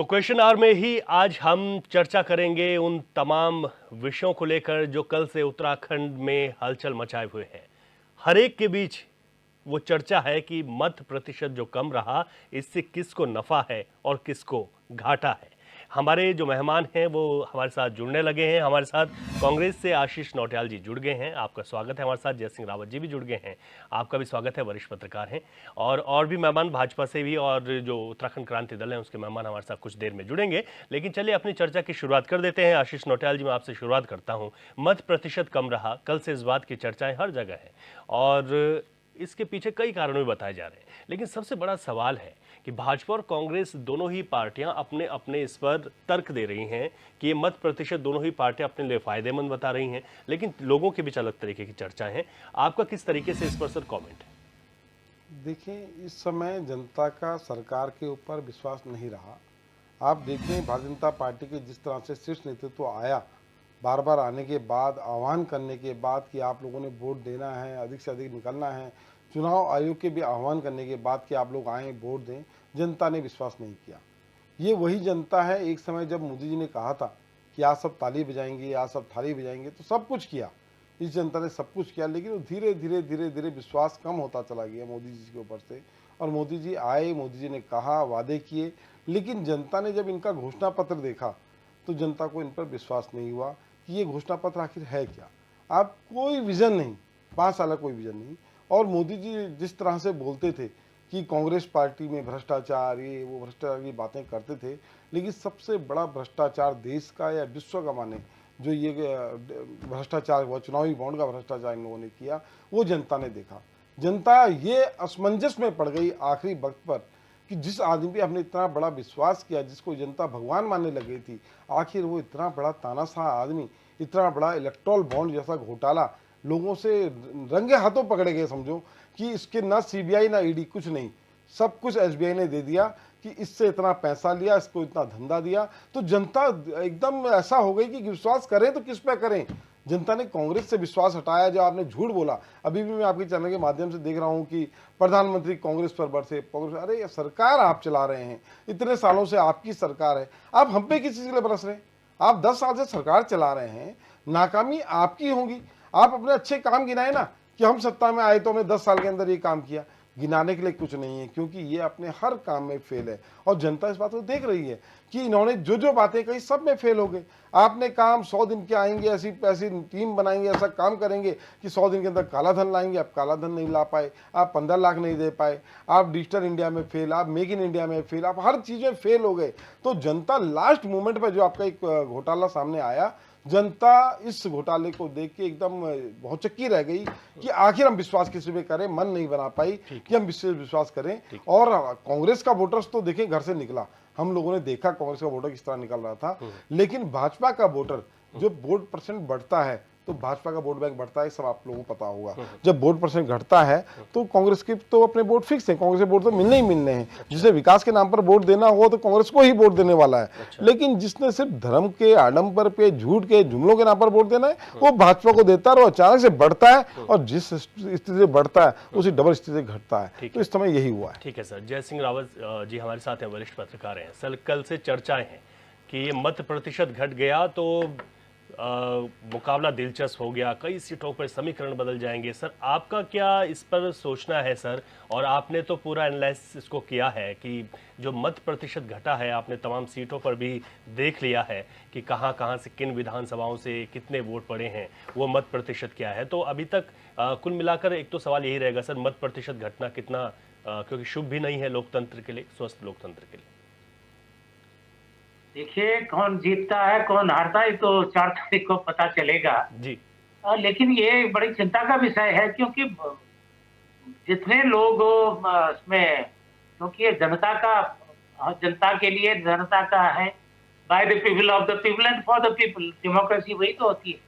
तो question our में ही आज हम चर्चा करेंगे उन तमाम विषयों को लेकर जो कल से उत्तराखंड में हलचल मचाए हुए हैं। हर एक के बीच वो चर्चा है कि मत प्रतिशत जो कम रहा, इससे किसको नफा है और किसको घाटा है। हमारे जो मेहमान हैं वो हमारे साथ जुड़ने लगे हैं। हमारे साथ कांग्रेस से आशीष नौटियाल जी जुड़ गए हैं, आपका स्वागत है। हमारे साथ जय सिंह रावत जी भी जुड़ गए हैं, आपका भी स्वागत है, वरिष्ठ पत्रकार हैं। और भी मेहमान भाजपा से भी और जो उत्तराखंड क्रांति दल है उसके मेहमान हमारे साथ कुछ देर में जुड़ेंगे। लेकिन चलिए अपनी चर्चा की शुरुआत कर देते हैं। आशीष नौटियाल जी, मैं आपसे शुरुआत करता हूँ। मत प्रतिशत कम रहा, कल से इस बात की चर्चाएं हर जगह है और इसके पीछे कई कारण भी बताए जा रहे हैं। लेकिन सबसे बड़ा सवाल है कि भाजपा और कांग्रेस दोनों ही पार्टियां अपने अपने इस पर तर्क दे रही हैं कि ये मत प्रतिशत दोनों ही पार्टियां अपने लिए फायदेमंद बता रही हैं, लेकिन लोगों के बीच अलग तरीके की चर्चाएं हैं। आपका किस तरीके से इस पर सर कमेंट है? देखिए, इस समय जनता का सरकार के ऊपर विश्वास नहीं रहा। आप देखें, भारतीय जनता पार्टी के जिस तरह से शीर्ष नेतृत्व आया, बार बार आने के बाद, आह्वान करने के बाद कि आप लोगों ने वोट देना है, अधिक से अधिक निकलना है, चुनाव आयोग के भी आह्वान करने के बाद कि आप लोग आएँ वोट दें, जनता ने विश्वास नहीं किया। ये वही जनता है, एक समय जब मोदी जी ने कहा था कि आज सब ताली बजाएंगे, आज सब थाली बजाएंगे, तो सब कुछ किया। इस जनता ने सब कुछ किया, लेकिन वो धीरे धीरे धीरे धीरे विश्वास कम होता चला गया मोदी जी के ऊपर से। और मोदी जी आए, मोदी जी ने कहा, वादे किए, लेकिन जनता ने जब इनका घोषणा पत्र देखा तो जनता को इन पर विश्वास नहीं हुआ कि ये घोषणा पत्र आखिर है क्या। आप कोई विजन नहीं, 5 साल का कोई विजन नहीं। और मोदी जी जिस तरह से बोलते थे कि कांग्रेस पार्टी में भ्रष्टाचार, ये वो भ्रष्टाचार की बातें करते थे, लेकिन सबसे बड़ा भ्रष्टाचार देश का या विश्व का माने जो ये भ्रष्टाचार हुआ, चुनावी बॉन्ड का भ्रष्टाचार इन लोगों ने किया, वो जनता ने देखा। जनता ये असमंजस में पड़ गई आखिरी वक्त पर कि जिस आदमी पे हमने इतना बड़ा विश्वास किया, जिसको जनता भगवान मानने लग गई थी, आखिर वो इतना बड़ा तानाशाह आदमी, इतना बड़ा इलेक्टोरल बॉन्ड जैसा घोटाला लोगों से रंगे हाथों पकड़े गए। समझो कि इसके ना सीबीआई ना ईडी, कुछ नहीं, सब कुछ एसबीआई ने दे दिया कि इससे इतना पैसा लिया, इसको इतना धंधा दिया। तो जनता एकदम ऐसा हो गई कि विश्वास करें तो किस पे करें। जनता ने कांग्रेस से विश्वास हटाया। जो आपने झूठ बोला, अभी भी मैं आपके चैनल के माध्यम से देख रहा हूं कि प्रधानमंत्री कांग्रेस पर बरसे। कांग्रेस, अरे ये सरकार आप चला रहे हैं, इतने सालों से आपकी सरकार है, आप हम पे किस चीज के लिए बरस रहे हैं? आप 10 साल से सरकार चला रहे हैं, नाकामी आपकी होगी। आप अपने अच्छे काम गिनाए ना कि हम सत्ता में आए तो हमने 10 साल के अंदर ये काम किया। गिनाने के लिए कुछ नहीं है, क्योंकि ये अपने हर काम में फेल है और जनता इस बात को देख रही है कि इन्होंने जो जो बातें कही सब में फेल हो गए। आपने काम 100 दिन के आएंगे, ऐसी ऐसी टीम बनाएंगे, ऐसा काम करेंगे कि 100 दिन के अंदर काला धन लाएंगे। आप काला धन नहीं ला पाए, आप 15 लाख नहीं दे पाए, आप डिजिटल इंडिया में फेल, आप मेक इन इंडिया में फेल, आप हर चीज़ में फेल हो गए। तो जनता लास्ट मोमेंट पर जो आपका एक घोटाला सामने आया, जनता इस घोटाले को देख के एकदम भौचक्की रह गई कि आखिर हम विश्वास किसी पे करें। मन नहीं बना पाई कि हम विश्वास करें। और कांग्रेस का वोटर्स तो देखें घर से निकला, हम लोगों ने देखा कांग्रेस का वोटर किस तरह निकल रहा था। लेकिन भाजपा का वोटर, जो वोट परसेंट बढ़ता है तो भाजपा का वोट बैंक बढ़ता है, सब आप लोगों को पता होगा। जब वोट परसेंट घटता है तो कांग्रेस के तो अपने वोट फिक्स हैं, कांग्रेस के वोट तो मिलने ही मिलने हैं। जिसे विकास के नाम पर वोट देना हो तो कांग्रेस को ही वोट देने वाला है। लेकिन जिसने सिर्फ धर्म के आडंबर पे, झूठ के जुमलों के नाम पर वोट देना है, वो भाजपा को देता है और अचानक से बढ़ता है। और जिस स्थिति से बढ़ता है उसी डबल स्थिति से घटता है। तो इस समय यही हुआ है। ठीक है सर। जय सिंह रावत जी हमारे साथ हैं, वरिष्ठ पत्रकार हैं। सर, कल से चर्चाएं हैं कि ये मत प्रतिशत घट गया तो मुकाबला दिलचस्प हो गया, कई सीटों पर समीकरण बदल जाएंगे। सर, आपका क्या इस पर सोचना है सर? और आपने तो पूरा एनालिसिस को किया है कि जो मत प्रतिशत घटा है, आपने तमाम सीटों पर भी देख लिया है कि कहां कहां से, किन विधानसभाओं से कितने वोट पड़े हैं, वो मत प्रतिशत क्या है। तो अभी तक कुल मिलाकर एक तो सवाल यही रहेगा सर, मत प्रतिशत घटना कितना, क्योंकि शुभ भी नहीं है लोकतंत्र के लिए, स्वस्थ लोकतंत्र के लिए। देखिए, कौन जीतता है कौन हारता है तो 4 तारीख को पता चलेगा जी। लेकिन ये बड़ी चिंता का विषय है, क्योंकि जितने लोग इसमें, क्योंकि ये जनता का, जनता के लिए, जनता का है, by the people, of the people and for the people. Democracy वही तो होती है।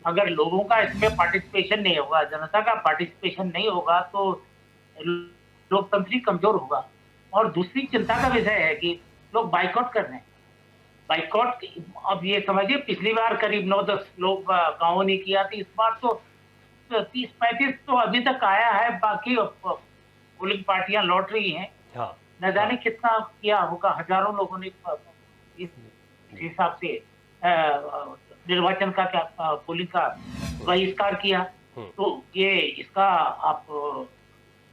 अगर लोगों का इसमें पार्टिसिपेशन नहीं होगा, जनता का पार्टिसिपेशन नहीं होगा, तो लोकतंत्र ही कमजोर होगा। और दूसरी चिंता का विषय है कि लोग बाइकआउट कर रहे हैं। बाइकआउट, अब ये समझिए, पिछली बार करीब 9-10 लोग गांवों ने किया था, इस बार तो 30-35 तो अभी तक आया है। बाकी पोलिंग पार्टियां लौट रही हैं। हाँ, न जाने कितना किया होगा, हजारों लोगों ने इस हिसाब से निर्वाचन का क्या पोलिंग का बहिष्कार किया। तो ये इसका आप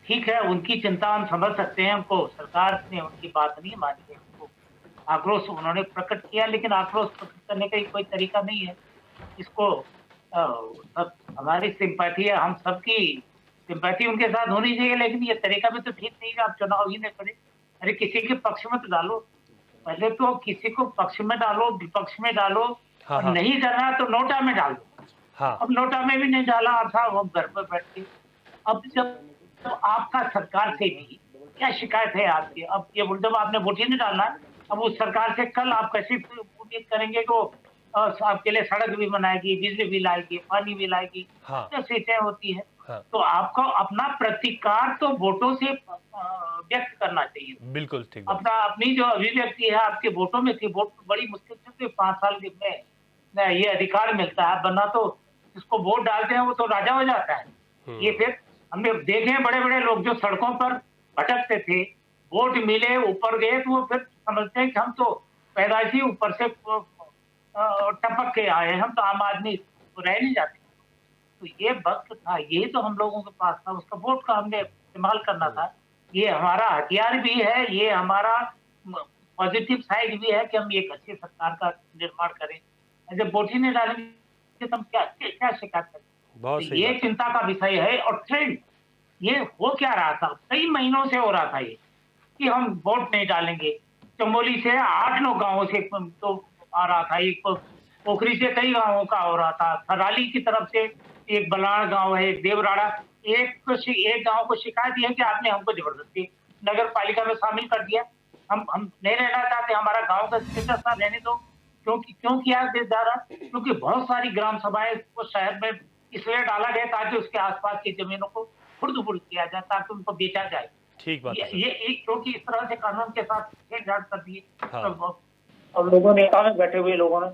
ठीक है, उनकी चिंता हम समझ सकते हैं, उनको सरकार ने उनकी बात नहीं मानी है, उनको आक्रोश उन्होंने प्रकट किया, लेकिन आक्रोश प्रकट करने का कोई तरीका नहीं है। इसको सब हमारी सिंपैथी है, हम सबकी सिंपैथी उनके साथ होनी चाहिए, लेकिन ये तरीका भी तो ठीक नहीं है, आप चुनाव ही नहीं करें। अरे किसी के पक्ष में तो डालो, पहले तो किसी को पक्ष में डालो, विपक्ष में डालो, हाँ और हाँ नहीं करना तो नोटा में डाल दो। हाँ अब नोटा में भी नहीं डाला और था वो घर पर बैठ के। अब जब तो आपका सरकार से भी क्या शिकायत है आपकी? अब ये जब आपने वोट ही नहीं डालना, अब उस सरकार से कल आप कैसे उम्मीद करेंगे कि वो आपके लिए सड़क भी बनाएगी, बिजली भी लाएगी, पानी भी लाएगी, हाँ जो चीजें होती है। हाँ, तो आपको अपना प्रतिकार तो वोटों से व्यक्त करना चाहिए। बिल्कुल ठीक बात। अपना अपनी जो अभिव्यक्ति है आपके वोटों में थी, वोट बड़ी मुश्किल से 5 साल में ये अधिकार मिलता है, वरना तो जिसको वोट डालते हैं वो तो राजा हो जाता है। ये फिर हमने देखे हैं बड़े-बड़े लोग जो सड़कों पर भटकते थे, वोट मिले, ऊपर गए, तो वो फिर समझते हैं कि हम तो पैदाइशी ऊपर से टपक के आए हैं, हम तो आम आदमी रह नहीं जाते। तो ये वक़्त था, ये तो हम लोगों के पास था, उसका वोट का हमने इस्तेमाल करना था। ये हमारा हथियार भी है, ये हमारा म पॉज़िटिव साइड भी है कि हम एक अच्छी सरकार का निर्माण करें। जब वोट ही नहीं डालेंगे तो हम क्या क्या शिकायत करें? बहुत तो सही ये बात। चिंता का विषय है। और ट्रेंड ये हो क्या रहा था? कई महीनों से हो रहा था ये, कि हम वोट नहीं डालेंगे। चमोली से 8-9 गाँवों से तो आ रहा था, एक पोखरी से कई गाँवों का हो रहा था, थराली की तरफ से एक बलाण गाँव है, एक देवराड़ा, एक गाँव को शिकायत ये है कि आपने हमको जबरदस्ती नगर पालिका में शामिल कर दिया। हम नहीं रहना चाहते, हमारा गाँव का स्टेटस ना रहने दो। क्यों किया जा रहा? क्योंकि बहुत सारी ग्राम सभाएँ को शहर में इसलिए डाला गया ताकि उसके आस-पास की ज़मीनों को खुर्द-बुर्द किया जाए, ताकि उनको बेचा जाए। ठीक बात है सर। ये एक क्योंकि इस तरह से कानून के साथ छेड़छाड़ कर दिए। हाँ और लोगों ने गाँव में बैठे हुए लोगों ने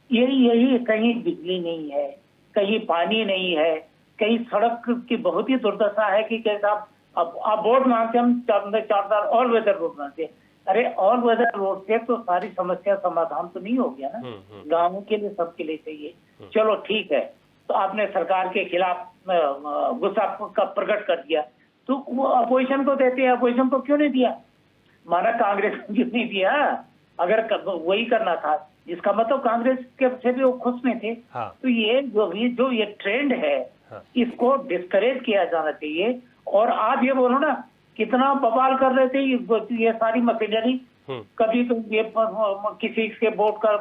यही यही कहीं बिजली नहीं है, कहीं पानी नहीं है, कहीं सड़क की बहुत ही दुर्दशा है कि कैसा अब आप वोट मांगते हम 4 ऑल वेदर रोड मांगते हैं। अरे ऑल वेदर रोड से तो सारी समस्या समाधान तो नहीं हो गया ना, गाँवों के लिए सबके लिए चाहिए। चलो ठीक है, तो आपने सरकार के खिलाफ गुस्सा का प्रकट कर दिया, तो वो अपोजिशन को देते हैं, अपोजिशन को क्यों नहीं दिया? माना कांग्रेस को क्यों नहीं दिया? अगर वही करना था, इसका मतलब कांग्रेस के से भी वो खुश में थे। हाँ तो ये जो ये ट्रेंड है, हाँ इसको डिस्करेज किया जाना चाहिए। और आप ये बोलो ना, कितना बवाल कर रहे थे ये सारी मशीनरी, कभी तो ये किसी के वोट का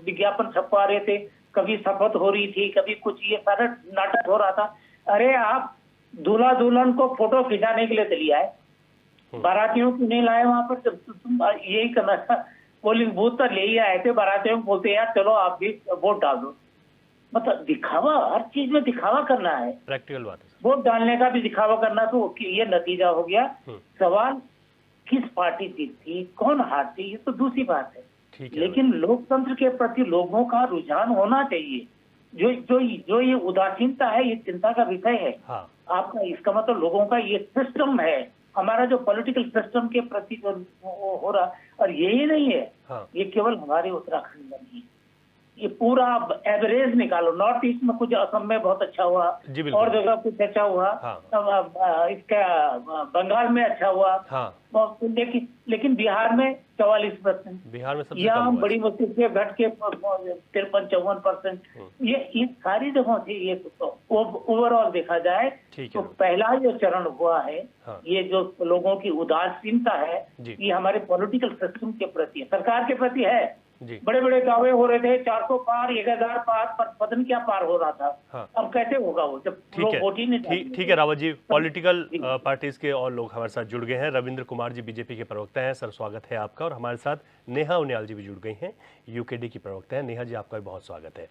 विज्ञापन छपवा रहे थे, कभी शपथ हो रही थी, कभी कुछ, ये सारा नाटक हो रहा था। अरे आप दूल्हा दुल्हन को फोटो खिंचाने के लिए चली आए, बारातियों को नहीं लाए वहां पर। तुम यही करना था, पोलिंग बूथ पर ले ही आए थे, बारातियों को बोलते यार चलो आप भी वोट डाल दो। मतलब दिखावा, हर चीज में दिखावा करना है। प्रैक्टिकल बात है सर। वोट डालने का भी दिखावा करना, तो ये नतीजा हो गया। सवाल किस पार्टी जीतती, कौन हारती, ये तो दूसरी बात है। ठीक है, लेकिन लोकतंत्र के प्रति लोगों का रुझान होना चाहिए। जो ये उदासीनता है, ये चिंता का विषय है। हाँ आपका इसका मतलब लोगों का ये सिस्टम है, हमारा जो पॉलिटिकल सिस्टम के प्रति जो हो रहा, और यही नहीं है, हाँ ये केवल हमारे उत्तराखंड में नहीं है, ये पूरा एवरेज निकालो। नॉर्थ ईस्ट में कुछ असम में बहुत अच्छा हुआ, जी बिल्कुल। और जगह कुछ अच्छा हुआ, हाँ इसका बंगाल में अच्छा हुआ, हाँ लेकिन बिहार में 44%, बिहार में सबसे यहाँ कम हुआ है। बड़ी मुश्किल से घट के 53-54%। ये सारी जगहों से ये ओवरऑल देखा जाए ठीक तो है। पहला जो चरण हुआ है, हाँ। ये जो लोगों की उदासीनता है, जी। ये हमारे पॉलिटिकल सिस्टम के प्रति है, सरकार के प्रति है। जी बड़े बड़े दावे हो रहे थे, 400 पार, 1000 पार, पर पता नहीं क्या पार हो रहा था। हाँ। अब कैसे होगा वो, जब ठीक लोग है, वोट ही नहीं डालेंगे? ठीक है रावत जी। पॉलिटिकल जी। पार्टीज के और लोग हमारे साथ जुड़ गए हैं। रविंद्र कुमार जी बीजेपी के प्रवक्ता हैं, सर स्वागत है आपका। और हमारे साथ नेहा उनियाल जी भी जुड़ गई हैं, यूकेडी की प्रवक्ता हैं। नेहा जी, आपका भी बहुत स्वागत है।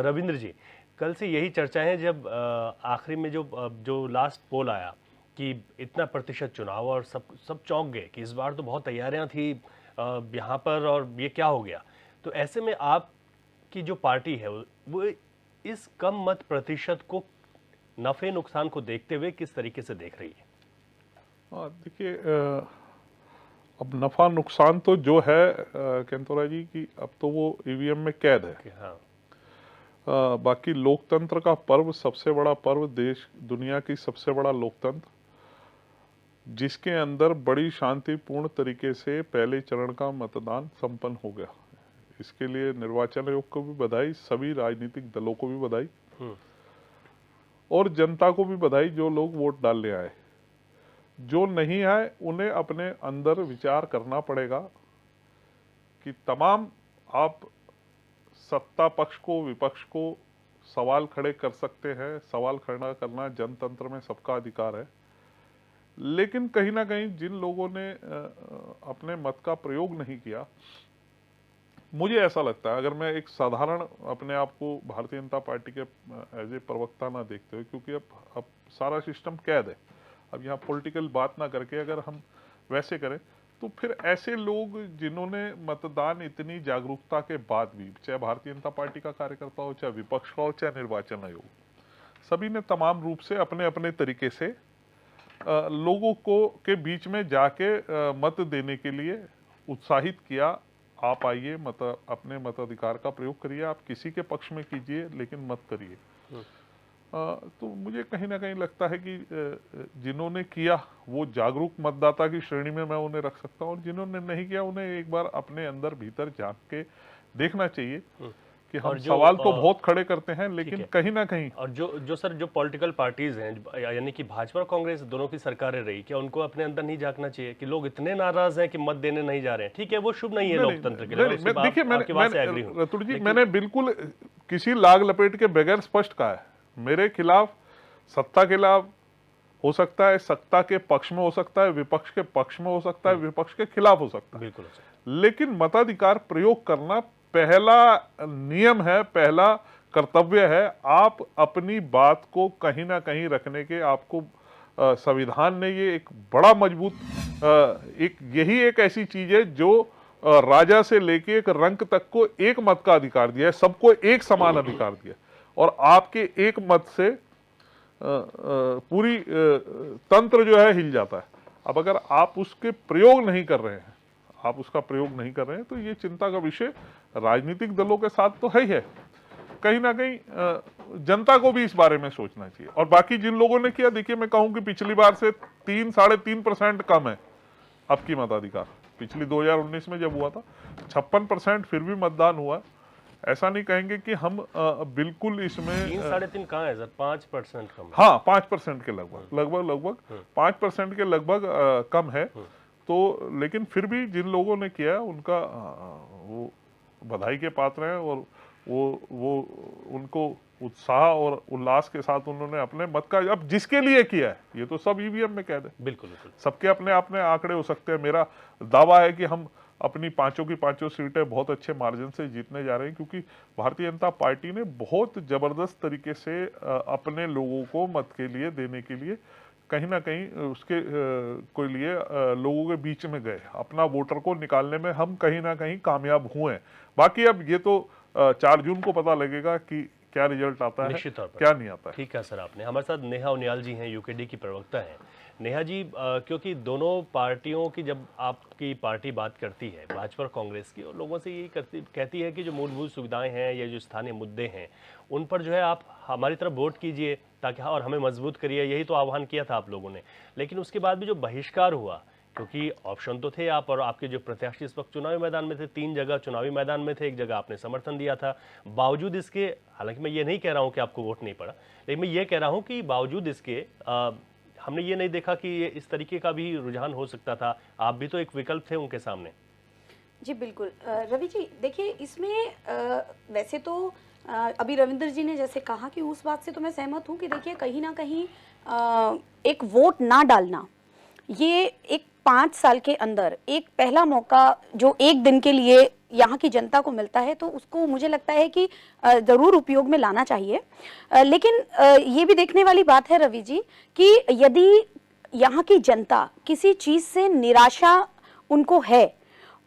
रविंद्र जी, कल से यही चर्चा है, जब आखिरी में जो लास्ट पोल आया कि इतना प्रतिशत चुनाव, और सब चौंक गए कि इस बार तो बहुत तैयारियां थी यहाँ पर, और ये क्या हो गया। तो ऐसे में आपकी जो पार्टी है वो इस कम मत प्रतिशत को, नफे नुकसान को देखते हुए किस तरीके से देख रही है? देखिए, अब नफा नुकसान तो जो है केंतोरा जी की, अब तो वो ईवीएम में कैद है। हाँ। बाकी लोकतंत्र का पर्व, सबसे बड़ा पर्व, देश दुनिया की सबसे बड़ा लोकतंत्र, जिसके अंदर बड़ी शांतिपूर्ण तरीके से पहले चरण का मतदान संपन्न हो गया। इसके लिए निर्वाचन आयोग को भी बधाई, सभी राजनीतिक दलों को भी बधाई और जनता को भी बधाई जो लोग वोट डालने आए। जो नहीं आए उन्हें अपने अंदर विचार करना पड़ेगा कि तमाम आप सत्ता पक्ष को, विपक्ष को सवाल खड़े कर सकते हैं। सवाल खड़ा करना जनतंत्र में सबका अधिकार है, लेकिन कहीं ना कहीं जिन लोगों ने अपने मत का प्रयोग नहीं किया, मुझे ऐसा लगता है, अगर मैं एक साधारण अपने आप को भारतीय जनता पार्टी के एज ए प्रवक्ता ना देखते हुए, क्योंकि अब सारा सिस्टम कैद है, अब यहाँ पॉलिटिकल बात ना करके अगर हम वैसे करें तो फिर ऐसे लोग जिन्होंने मतदान इतनी जागरूकता के बाद भी, चाहे भारतीय जनता पार्टी का कार्यकर्ता हो, चाहे विपक्ष का हो, चाहे निर्वाचन आयोग, सभी ने तमाम रूप से अपने अपने तरीके से लोगों को के बीच में जाके मत देने के लिए उत्साहित किया। आप आइए, अपने मताधिकार का प्रयोग करिए, आप किसी के पक्ष में कीजिए लेकिन मत करिए। तो मुझे कहीं ना कहीं लगता है कि जिन्होंने किया वो जागरूक मतदाता की श्रेणी में मैं उन्हें रख सकता हूँ, और जिन्होंने नहीं किया उन्हें एक बार अपने अंदर भीतर झांक के देखना चाहिए कि हम सवाल तो बहुत खड़े करते हैं, लेकिन कहीं ना कहीं और जो सर जो पॉलिटिकल पार्टीज हैं, यानी कि भाजपा और कांग्रेस दोनों की सरकारें रही, क्या उनको अपने अंदर नहीं झांकना चाहिए कि लोग इतने नाराज हैं कि मत देने नहीं जा रहे हैं? ठीक है, वो शुभ नहीं है लोकतंत्र के लिए। देखिए, रतुल जी, मैंने बिल्कुल किसी लाग लपेट के बगैर स्पष्ट कहा है, मेरे खिलाफ सत्ता के खिलाफ हो सकता है, सत्ता के पक्ष में हो सकता है, विपक्ष के पक्ष में हो सकता है, विपक्ष के खिलाफ हो सकता है, बिल्कुल, लेकिन मताधिकार प्रयोग करना पहला नियम है, पहला कर्तव्य है। आप अपनी बात को कहीं ना कहीं रखने के, आपको संविधान ने ये एक बड़ा मजबूत यही एक ऐसी चीज है जो राजा से लेके एक रंक तक को एक मत का अधिकार दिया है, सबको एक समान अधिकार दिया, और आपके एक मत से पूरी तंत्र जो है हिल जाता है। अब अगर आप उसके प्रयोग नहीं कर रहे हैं, आप उसका प्रयोग नहीं कर रहे हैं, तो ये चिंता का विषय राजनीतिक दलों के साथ तो है ही है, कहीं ना कहीं जनता को भी इस बारे में सोचना चाहिए। और बाकी जिन लोगों ने किया, देखिए मैं कहूं कि पिछली बार से 3-3.5% कम है अब की मताधिकार। पिछली 2019 में जब हुआ था 56% फिर भी मतदान हुआ। ऐसा नहीं कहेंगे कि हम बिल्कुल इसमें 3-3.5 कहाँ है सर, 5% कम है। हाँ, 5% के लगभग 5% के लगभग कम है। तो लेकिन फिर भी जिन लोगों ने किया उनका वो बधाई के पात्र हैं, और वो उनको उत्साह और उल्लास के साथ उन्होंने अपने मत का, अब जिसके लिए किया है, ये तो सब ईवीएम में कैद है, बिल्कुल बिल्कुल, सबके अपने अपने आंकड़े हो सकते हैं। मेरा दावा है कि हम अपनी पांचों की पांचों सीटें बहुत अच्छे मार्जिन से जीतने जा रहे हैं, क्योंकि भारतीय जनता पार्टी ने बहुत जबरदस्त तरीके से अपने लोगों को मत के लिए देने के लिए कहीं ना कहीं उसके कोई लिए लोगों के बीच में गए, अपना वोटर को निकालने में हम कहीं ना कहीं कामयाब हुए हैं। बाकी अब ये तो 4 जून को पता लगेगा कि क्या रिजल्ट आता है, निश्चित तौर पर क्या नहीं आता है। ठीक है सर, आपने हमारे साथ नेहा उनियाल जी हैं, यूकेडी की प्रवक्ता हैं। नेहा जी, क्योंकि दोनों पार्टियों की जब आपकी पार्टी बात करती है, भाजपा और कांग्रेस की, और लोगों से यही कहती है कि जो मूलभूत सुविधाएं हैं या जो स्थानीय मुद्दे हैं उन पर जो है आप हमारी तरफ वोट कीजिए ताकि और हमें मजबूत करिए, यही तो आह्वान किया था आप लोगों ने। लेकिन उसके बाद भी जो बहिष्कार हुआ, क्योंकि ऑप्शन तो थे आप और आपके जो प्रत्याशी इस वक्त चुनावी मैदान में थे, 3 जगह चुनावी मैदान में थे, एक जगह आपने समर्थन दिया था, बावजूद इसके, हालांकि मैं ये नहीं कह रहा हूं कि आपको वोट नहीं पड़ा, लेकिन मैं ये कह रहा हूं कि बावजूद इसके हमने ये नहीं देखा कि ये इस तरीके का भी रुझान हो सकता था। आप भी तो एक विकल्प थे उनके सामने। जी बिल्कुल रवि जी, देखिए इसमें वैसे तो अभी रविंद्र जी ने जैसे कहा कि उस बात से तो मैं सहमत हूँ कि देखिए कहीं ना कहीं एक वोट ना डालना, ये एक 5 साल के अंदर एक पहला मौका जो एक दिन के लिए यहाँ की जनता को मिलता है, तो उसको मुझे लगता है कि ज़रूर उपयोग में लाना चाहिए। लेकिन ये भी देखने वाली बात है रवि जी कि यदि यहाँ की जनता किसी चीज़ से निराशा उनको है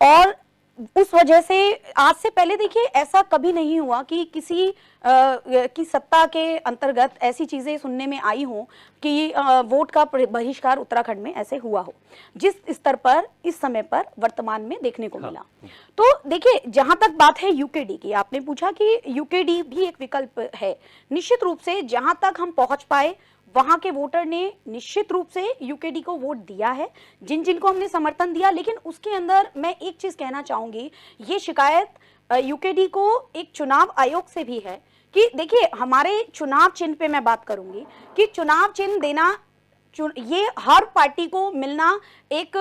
और उस वजह से आज से पहले देखिए ऐसा कभी नहीं हुआ कि किसी की सत्ता के अंतर्गत ऐसी चीजें सुनने में आई हों कि वोट का बहिष्कार उत्तराखंड में ऐसे हुआ हो जिस स्तर पर इस समय पर वर्तमान में देखने को मिला। तो देखिए जहां तक बात है यूकेडी की, आपने पूछा कि यूकेडी भी एक विकल्प है। निश्चित रूप से जहां तक हम पहुंच पाए वहां के वोटर ने निश्चित रूप से यूकेडी को वोट दिया है, जिन जिनको हमने समर्थन दिया। लेकिन उसके अंदर मैं एक चीज कहना चाहूंगी, ये शिकायत यूकेडी को एक चुनाव आयोग से भी है कि देखिए हमारे चुनाव चिन्ह पे मैं बात करूंगी कि चुनाव चिन्ह देना ये हर पार्टी को मिलना एक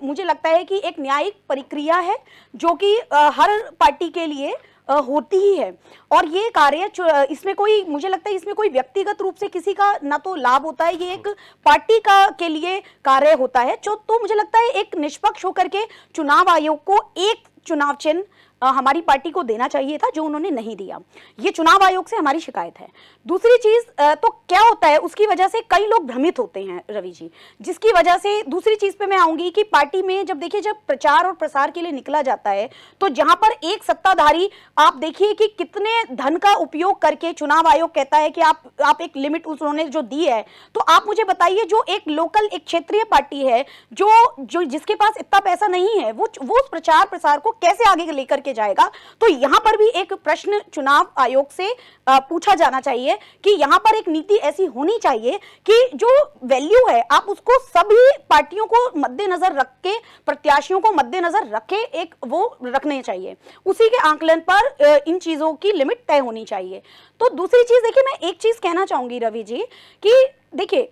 मुझे लगता है कि एक न्यायिक प्रक्रिया है जो कि हर पार्टी के लिए होती ही है। और ये कार्य इसमें कोई, मुझे लगता है इसमें कोई व्यक्तिगत रूप से किसी का ना तो लाभ होता है, ये एक पार्टी का के लिए कार्य होता है। तो मुझे लगता है एक निष्पक्ष होकर के चुनाव आयोग को एक चुनाव चिन्ह हमारी पार्टी को देना चाहिए था, जो उन्होंने नहीं दिया। ये चुनाव आयोग से हमारी शिकायत है। दूसरी चीज तो क्या होता है, उसकी वजह से कई लोग भ्रमित होते हैं रवि जी, जिसकी वजह से दूसरी चीज पे मैं आऊंगी कि पार्टी में जब देखिए जब प्रचार और प्रसार के लिए निकला जाता है तो जहां पर एक सत्ताधारी, आप देखिए कि कितने धन का उपयोग करके चुनाव आयोग कहता है कि आप एक लिमिट उन्होंने जो दी है, तो आप मुझे बताइए जो एक लोकल एक क्षेत्रीय पार्टी है जो जिसके पास इतना पैसा नहीं है, वो उस प्रचार प्रसार को कैसे आगे लेकर के जाएगा। तो यहां पर भी एक प्रश्न चुनाव आयोग से पूछा जाना चाहिए कि यहां पर एक नीति ऐसी होनी चाहिए कि जो वैल्यू है आप उसको सभी पार्टियों को मद्देनजर रख के, प्रत्याशियों को मद्देनजर रखे एक वो रखने चाहिए, उसी के आंकलन पर इन चीजों की लिमिट तय होनी चाहिए। तो दूसरी चीज देखिए, मैं एक चीज कहना चाहूंगी रवि जी कि देखिए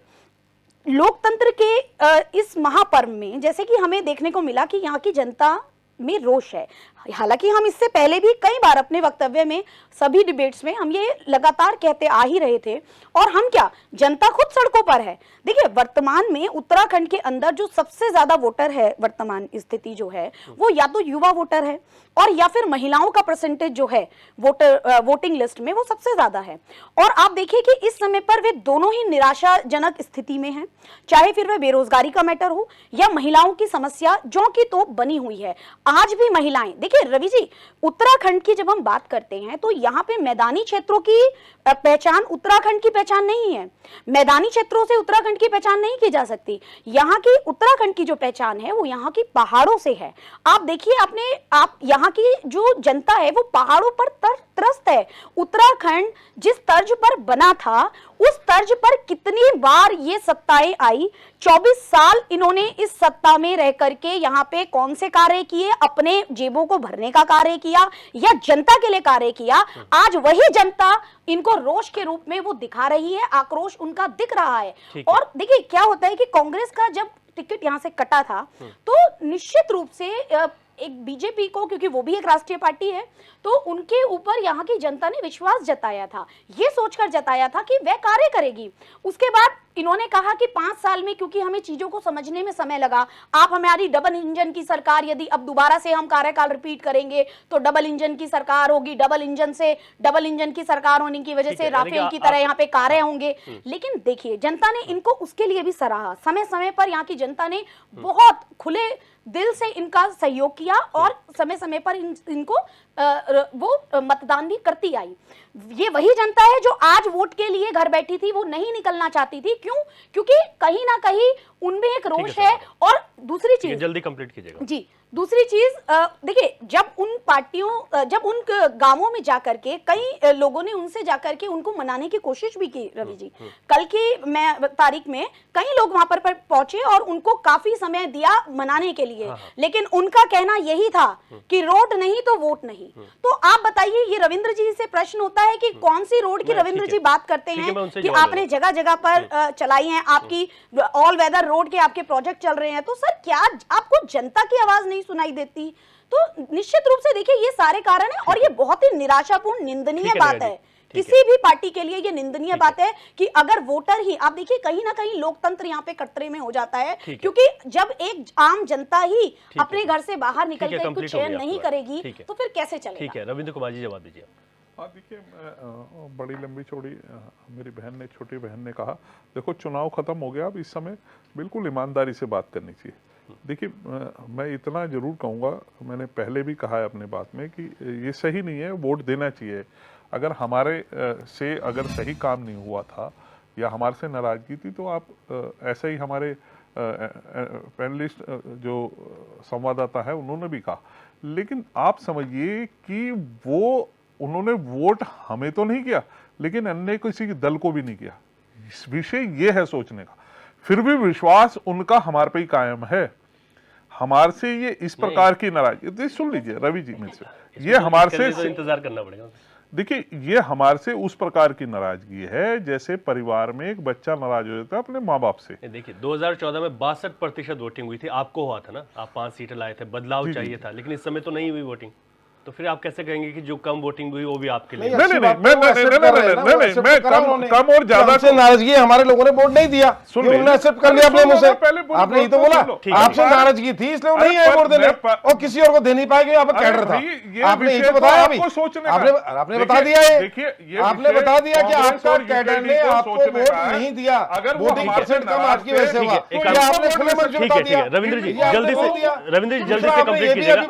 लोकतंत्र के इस महापर्व में जैसे कि हमें देखने को मिला कि यहाँ की जनता में रोष है। हालांकि हम इससे पहले भी कई बार अपने वक्तव्य में सभी डिबेट्स में हम ये लगातार कहते आ ही रहे थे, और हम क्या, जनता खुद सड़कों पर है। देखिए वर्तमान में उत्तराखंड के अंदर जो सबसे ज्यादा वोटर है, वर्तमान स्थिति जो है वो या तो युवा वोटर है और या फिर महिलाओं का परसेंटेज जो है वोटिंग लिस्ट में वो सबसे ज्यादा है। और आप देखिए कि इस समय पर वे दोनों ही निराशाजनक स्थिति में हैं, चाहे फिर वह बेरोजगारी का मैटर हो या महिलाओं की समस्या जो कि तो बनी हुई है। आज भी महिलाएं, देखिए रवि जी उत्तराखंड की जब हम बात करते हैं तो यहाँ पे मैदानी क्षेत्रों की पहचान उत्तराखंड की पहचान नहीं है। मैदानी क्षेत्रों से उत्तराखंड की पहचान नहीं की जा सकती। यहाँ की उत्तराखंड की जो पहचान है वो यहाँ की पहाड़ों से है। आप देखिए आप यहाँ की जो जनता है वो पहाड़ों पर त्रस्त है। उत्तराखंड जिस तर्ज पर बना था उस तर्ज पर कितनी बार ये सत्ताएं आई, 24 साल इन्होंने इस सत्ता में रह करके यहाँ पे कौन से कार्य किए, अपने जेबों को भरने का कार्य किया या जनता के लिए कार्य किया। आज वही जनता इनको रोष के रूप में वो दिखा रही है, आक्रोश उनका दिख रहा है। और देखिए क्या होता है कि कांग्रेस का जब टिकट यहाँ से कटा था तो निश्चित रूप से एक बीजेपी को, क्योंकि वो भी एक राष्ट्रीय पार्टी है, तो उनके ऊपर यहाँ की जनता ने विश्वास जताया था, ये सोचकर जताया था कि वह कार्य करेगी। उसके बाद इन्होंने कहा कि 5 साल में, क्योंकि हमें चीजों को समझने में समय लगा, आप हमारी डबल इंजन की सरकार, यदि अब दोबारा से हम कार्यकाल रिपीट करेंगे तो डबल इंजन की सरकार होगी, डबल इंजन की सरकार होने की वजह से राफेल की तरह यहाँ पे कार्य होंगे। लेकिन देखिए जनता ने इनको उसके लिए भी सराहा, समय समय पर यहाँ की जनता ने बहुत खुले दिल से इनका सहयोग किया और समय समय पर इनको वो मतदान भी करती आई। ये वही जनता है जो आज वोट के लिए घर बैठी थी, वो नहीं निकलना चाहती थी। क्यों? क्योंकि कहीं ना कहीं उनमें एक रोष है। और दूसरी चीज, जल्दी कंप्लीट कीजिएगा जी, दूसरी चीज देखिए जब उन गांवों में जाकर के कई लोगों ने उनसे जाकर के उनको मनाने की कोशिश भी की रवि जी, कल की तारीख में कई लोग वहां पर पहुंचे और उनको काफी समय दिया मनाने के लिए, लेकिन उनका कहना यही था कि रोड नहीं तो वोट नहीं। तो आप बताइए, ये रविंद्र जी से प्रश्न होता है कि कौन सी रोड की रविंद्र जी बात करते हैं कि आपने जगह जगह पर चलाई है, आपकी ऑल वेदर रोड के आपके प्रोजेक्ट चल रहे हैं, तो सर क्या आपको जनता की आवाज नहीं सुनाई देती? तो निश्चित रूप से देखिए ये सारे कारण है और ये बहुत ही निराशापूर्ण निंदनीय बात है। किसी भी पार्टी के लिए ये निंदनीय बात है कि अगर वोटर ही, आप देखिए कहीं ना कहीं लोकतंत्र यहाँ पे खतरे में हो जाता है, क्योंकि जब एक आम जनता ही अपने घर से बाहर निकल के कुछ चयन नहीं करेगी तो फिर कैसे चलेगा? ठीक है, रविंद्र कुमार जी जवाब दीजिए। हाँ देखिए, बड़ी लंबी चौड़ी मेरी बहन ने, छोटी बहन ने कहा, देखो चुनाव खत्म हो गया, अब इस समय बिल्कुल ईमानदारी से बात करनी चाहिए। देखिए, मैं इतना जरूर कहूँगा, मैंने पहले भी कहा है अपने बात में कि ये सही नहीं है, वोट देना चाहिए। अगर हमारे से अगर सही काम नहीं हुआ था या हमारे से नाराजगी थी तो आप ऐसे ही हमारे पैनलिस्ट जो संवाददाता है उन्होंने भी कहा, लेकिन आप समझिए कि वो उन्होंने वोट हमें तो नहीं किया लेकिन अन्य किसी दल को भी नहीं किया। इस विषय ये है सोचने का, फिर भी विश्वास उनका हमारे पे ही कायम है। हमारे से ये इस प्रकार की नाराजगी, सुन लीजिए रवि जी मेरे से, ये हमारे से तो इंतजार करना पड़ेगा। देखिए, ये हमारे से उस प्रकार की नाराजगी है जैसे परिवार में एक बच्चा नाराज हो जाता है अपने माँ बाप से। देखिए 2014 में 62% वोटिंग हुई थी, आपको हुआ था ना, आप 5 सीटें लाए थे, बदलाव चाहिए था, लेकिन इस समय तो नहीं हुई वोटिंग, तो फिर आप कैसे कहेंगे कि जो कम वोटिंग हुई वो भी आपके लिए? नहीं, मैं कम और ज्यादा से नाराजगी, हमारे लोगों ने वोट नहीं दिया, उन्होंने एक्सेप्ट कर लिया अपने मुंह से। आपने ये तो बोला आपसे नाराजगी थी इसलिए वो नहीं आए वोट देने, और किसी और को दे नहीं पाएंगे, यहाँ पर कैडर था। आपने ये तो बताया, अभी आपने बता दिया है, आपने बता दिया कि आपका कैडर ने आपको वोट नहीं दिया, वोटिंग परसेंट कम आपकी वजह से हुआ, आपने खुले मन से बता दिया। रविंद्र जी जल्दी से कंप्लीट कीजिएगा।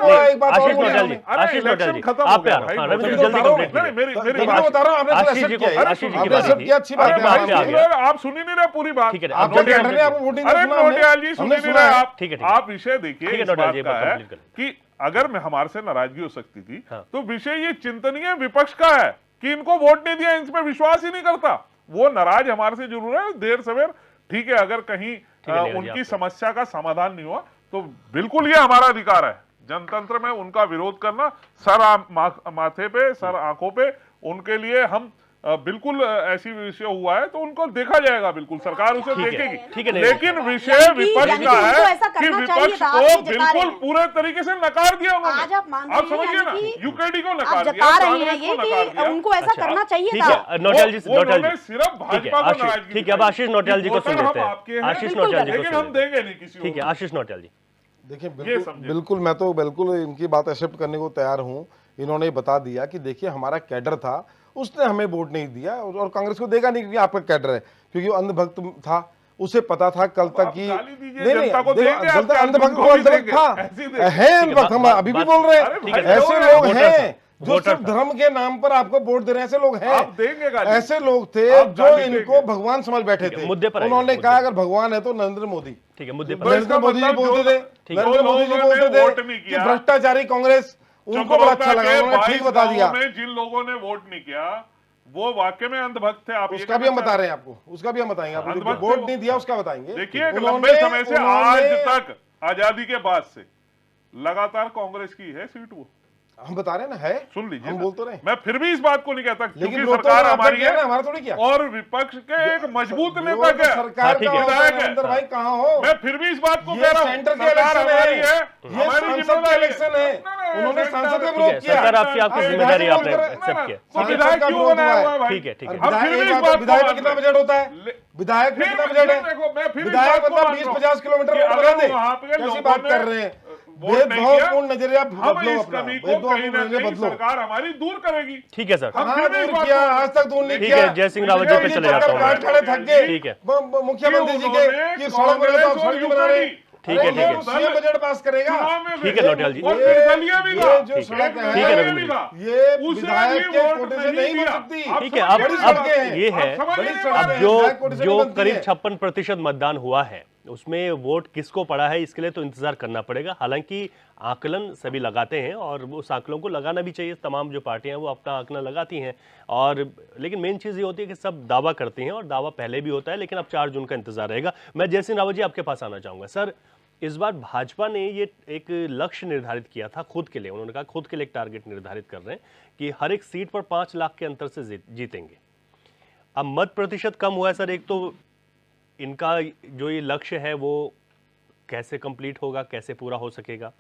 आशीष नोटियाल जी, आशीष नोटियाल जी, आप पे आ रहा हूं। रविंद्र जी जल्दी कंप्लीट कीजिए। मेरी बता रहा हूं, आपने आशीष जी को, आशीष जी की बात थी। अच्छी बात है, आप सुन ही नहीं रहे पूरी बात। ठीक है, आप जो कह रहे हैं, आप वोटिंग अरे नोटियाल जी सुन ही नहीं रहे आप। ठीक है, आप विषय देखिए, ठीक है, इस नोटियाल बात जी, का बात है कंप्लीट करें। कि अगर मैं हमारे से नाराजगी हो सकती थी हाँ। तो विषय ये चिंतनीय विपक्ष का है कि इनको वोट नहीं दिया, इनमें विश्वास ही नहीं करता। वो नाराज हमारे से जरूर है, देर सवेर ठीक है, अगर कहीं उनकी समस्या का समाधान नहीं हुआ तो बिल्कुल ये हमारा अधिकार है जनतंत्र में उनका विरोध करना, सर माथे पे, सर आंखों पे। उनके लिए हम बिल्कुल ऐसी विषय हुआ है तो उनको देखा जाएगा, बिल्कुल सरकार उसे देखेगी। ठीक है, लेकिन विषय विपक्ष का है कि विपक्ष को बिल्कुल पूरे तरीके से नकार दिया उन्होंने। आप समझिए ना, यूकेडी को नकार दिया, कांग्रेस को नकार दिया, उनको ऐसा करना चाहिए ठीक था। है नोटियाल जी, नोटियाल जी सिर्फ भाजपा को नाराज। ठीक है, अब आशीष नोटियाल जी को सुन लेते हैं। आशीष नोटियाल जी को लेकिन हम देंगे नहीं किसी को। ठीक है, आशीष नोटियाल जी देखिए, बिल्कुल मैं तो बिल्कुल इनकी बात एक्सेप्ट करने को तैयार हूं। इन्होंने बता दिया कि देखिए हमारा कैडर था, उसने हमें वोट नहीं दिया और कांग्रेस को देगा नहीं क्योंकि आपका कैडर है, क्योंकि वो अंधभक्त था, उसे पता था कल तक की अंधभक्त था, है अंधभक्त, हम अभी भी बोल रहे हैं ऐसे लोग हैं जो सिर्फ धर्म के नाम पर आपको वोट दे रहे हैं। ऐसे लोग हैं, ऐसे लोग थे जो इनको भगवान समझ बैठे थे। उन्होंने कहा अगर भगवान है तो नरेंद्र मोदी। ठीक है, मुद्दे पर नरेंद्र मोदी जी बोलते थे, नरेंद्र मोदी जी बोलते थे कि भ्रष्टाचारी कांग्रेस, उनको बड़ा अच्छा लगा, उन्होंने ठीक बता दिया। जिन लोगों ने वोट नहीं किया वो वाकई में अंधभक्त थे। आप उसका भी हम बता रहे हैं आपको, उसका भी हम बताएंगे आपको, वोट नहीं दिया उसका बताएंगे। देखिए, लंबे समय से आज तक आजादी के बाद से लगातार कांग्रेस की है सीट, वो हम बता रहे हैं ना, है, सुन लीजिए, हम बोल तो रहे हैं। मैं फिर भी इस बात को नहीं कहता लेकिन क्योंकि सरकार हमारी है, हमारा थोड़ी क्या, और विपक्ष के एक मजबूत नेता क्या सरकार का नरेंद्र भाई कहाँ हो। मैं फिर भी इस बात को कह रहा हूं, सेंटर के इलेक्शन है, ये सांसद का इलेक्शन है, उन्होंने सांसद का विरोध किया। सरकार आपकी जिम्मेदारी आपने एक्सेप्ट किया। विधायक क्यों बनाया हुआ है भाई? ठीक है, ठीक है। विधायक में कितना बजट होता है, विधायक में कितना बजट है, विधायक मतलब 20-50 किलोमीटर रोड बना दे, कैसी बात कर रहे हैं। भेदभावपूर्ण नजरिया बदलो, अपना भेदभावपूर्ण बदलो, सरकार हमारी दूर करेगी। ठीक है सर, दूर किया, आज तक दूर नहीं ठीक किया। है, जय सिंह रावत जी पे चले जाता हूँ। खड़े थक गए ठीक है, मुख्यमंत्री जी के कि सड़क बना रहे, सड़क बना रहे। ठीक है, ठीक है, सीएम बजट पास करेगा। ठीक है नोटियाल जी, ये जो सड़क है, ठीक है रविंद्र जी, ये विधायक के कोटे से नहीं बन सकती। ठीक है। अब ये है, अब जो करीब 56% मतदान हुआ है उसमें वोट किसको पड़ा है इसके लिए तो इंतजार करना पड़ेगा। हालांकि आकलन सभी लगाते हैं और उस आकलों को लगाना भी चाहिए, तमाम जो पार्टियां हैं वो अपना आकलन लगाती हैं, और लेकिन मेन चीज़ ये होती है कि सब दावा करते हैं और दावा पहले भी होता है, लेकिन अब 4 जून का इंतजार रहेगा। मैं जय सिंह रावत जी आपके पास आना चाहूँगा। सर, इस बार भाजपा ने ये एक लक्ष्य निर्धारित किया था खुद के लिए, उन्होंने कहा खुद के लिए एक टारगेट निर्धारित कर रहे हैं कि हर एक सीट पर 5 लाख के अंतर से जीतेंगे। अब मत प्रतिशत कम हुआ है सर, एक तो इनका जो ये लक्ष्य है वो कैसे कंप्लीट होगा, कैसे पूरा हो सकेगा।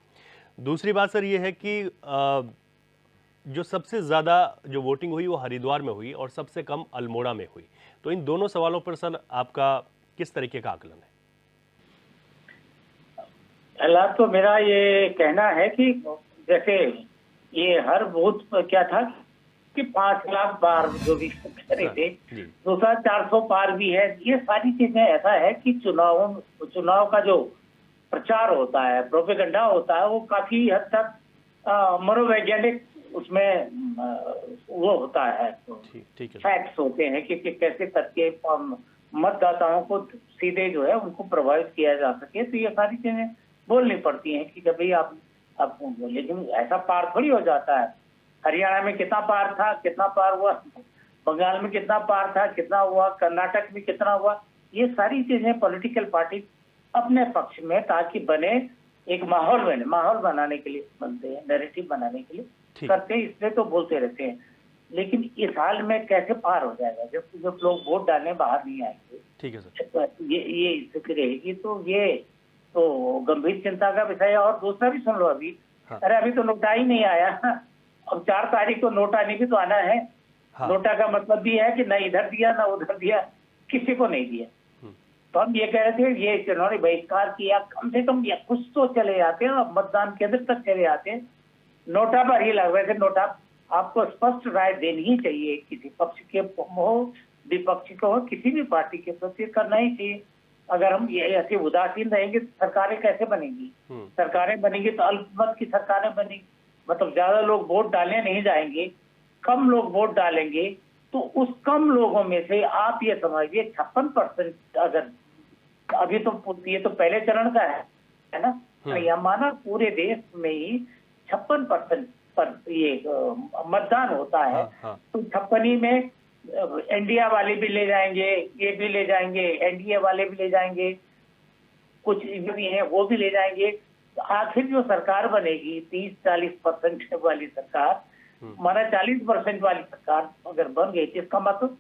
दूसरी बात सर ये है कि जो सबसे ज़्यादा जो वोटिंग हुई वो हरिद्वार में हुई और सबसे कम अल्मोड़ा में हुई, तो इन दोनों सवालों पर सर आपका किस तरीके का आकलन है? पहला तो मेरा ये कहना है कि जैसे ये हर बूथ क्या था कि 5 लाख बार जो भी कह रहे थे, दूसरा 400 पार भी है। ये सारी चीजें ऐसा है कि चुनाव का जो प्रचार होता है, प्रोपेगेंडा होता है, वो काफी हद तक मनोवैज्ञानिक उसमें वो होता है, ठीक है। फैक्ट्स होते हैं कि कैसे करके मतदाताओं को सीधे जो है उनको प्रभावित किया जा सके। तो ये सारी चीजें बोलनी पड़ती हैं कि भाई आप लेकिन ऐसा पार थोड़ी हो जाता है। हरियाणा में कितना पार था, कितना पार हुआ, बंगाल में कितना पार था, कितना हुआ, कर्नाटक में कितना हुआ, ये सारी चीजें पॉलिटिकल पार्टी अपने पक्ष में ताकि बने एक माहौल बनाने के लिए बनते हैं, नैरेटिव बनाने के लिए करते हैं, इसलिए तो बोलते रहते हैं। लेकिन इस हाल में कैसे पार हो जाएगा जब लोग वोट डालने बाहर नहीं आएंगे? ठीक है सर, ये स्थिति रहेगी तो ये तो गंभीर चिंता का विषय है। और दूसरा भी सुन लो अभी, अरे अभी तो नोटा ही नहीं आया, अब 4 तारीख को नोटा नहीं भी तो आना है। नोटा का मतलब भी है कि न इधर दिया न उधर दिया, किसी को नहीं दिया। तो हम ये कह रहे थे ये जिन्होंने बहिष्कार किया कम से कम या कुछ तो चले जाते हैं, मतदान केंद्र तक चले जाते हैं। नोटा पर ही लग रहे थे, नोटा आपको स्पष्ट राय देनी ही चाहिए, किसी पक्ष के हो विपक्ष को हो, किसी भी पार्टी के प्रति करना ही चाहिए। अगर हम ये ऐसे उदासीन रहेंगे तो सरकारें कैसे बनेंगी? सरकारें बनेंगी तो अल्पमत की सरकारें बनेंगी, मतलब ज्यादा लोग वोट डालने नहीं जाएंगे, कम लोग वोट डालेंगे। तो उस कम लोगों में से आप ये समझिए 56%, अगर अभी तो ये तो पहले चरण का है ना, यह माना पूरे देश में ही 56% पर ये मतदान होता है। तो 56 में इंडिया वाले भी ले जाएंगे, ये भी ले जाएंगे, एनडीए वाले भी ले जाएंगे, कुछ भी है वो भी ले जाएंगे। तो आखिर जो सरकार बनेगी 30-40% वाली सरकार, माना 40% वाली सरकार अगर बन गई, इसका मतलब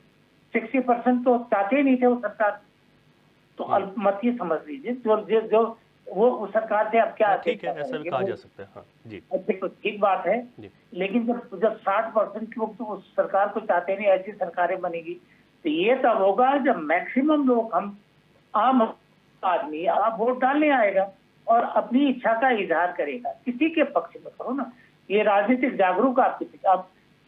60% तो चाहते ही नहीं थे वो सरकार। तो अल्पमत ही समझ लीजिए जो वो उस सरकार से अब क्या, ठीक है, ऐसा भी कहा जा सकता है। हाँ जी, देखो ठीक बात है, लेकिन जब 60% लोग तो उस सरकार को चाहते नहीं, ऐसी सरकारें बनेगी तो ये तब होगा जब मैक्सिमम लोग, हम आम आदमी आप वोट डालने आएगा और अपनी इच्छा का इजहार करेगा, किसी के पक्ष में करो ना। ये राजनीतिक जागरूक आप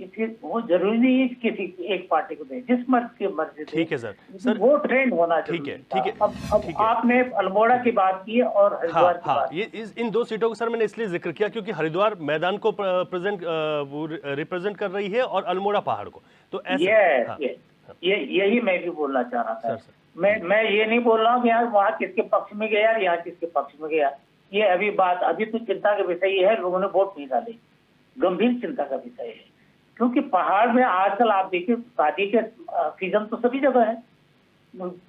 किसी वो जरूरी नहीं है किसी एक पार्टी को दे, जिस मर्ज के मर्जी। ठीक है सर, वो ट्रेंड होना ठीक है। अब आपने अल्मोड़ा की बात की और हरिद्वार की बात। ये इन 2 सीटों को सर मैंने इसलिए जिक्र किया क्योंकि हरिद्वार मैदान को रिप्रेजेंट कर रही है और अल्मोड़ा पहाड़ को। तो ऐसे यही मैं भी बोलना चाह रहा था। मैं ये नहीं बोल रहा हूँ कि यार वहाँ किसके पक्ष में गया, यहाँ किसके पक्ष में गया। ये अभी तो चिंता का विषय ये है, लोगों ने वोट नहीं डाले, गंभीर चिंता का विषय है। क्योंकि पहाड़ में आजकल आप देखिए शादी के सीजन तो सभी जगह है,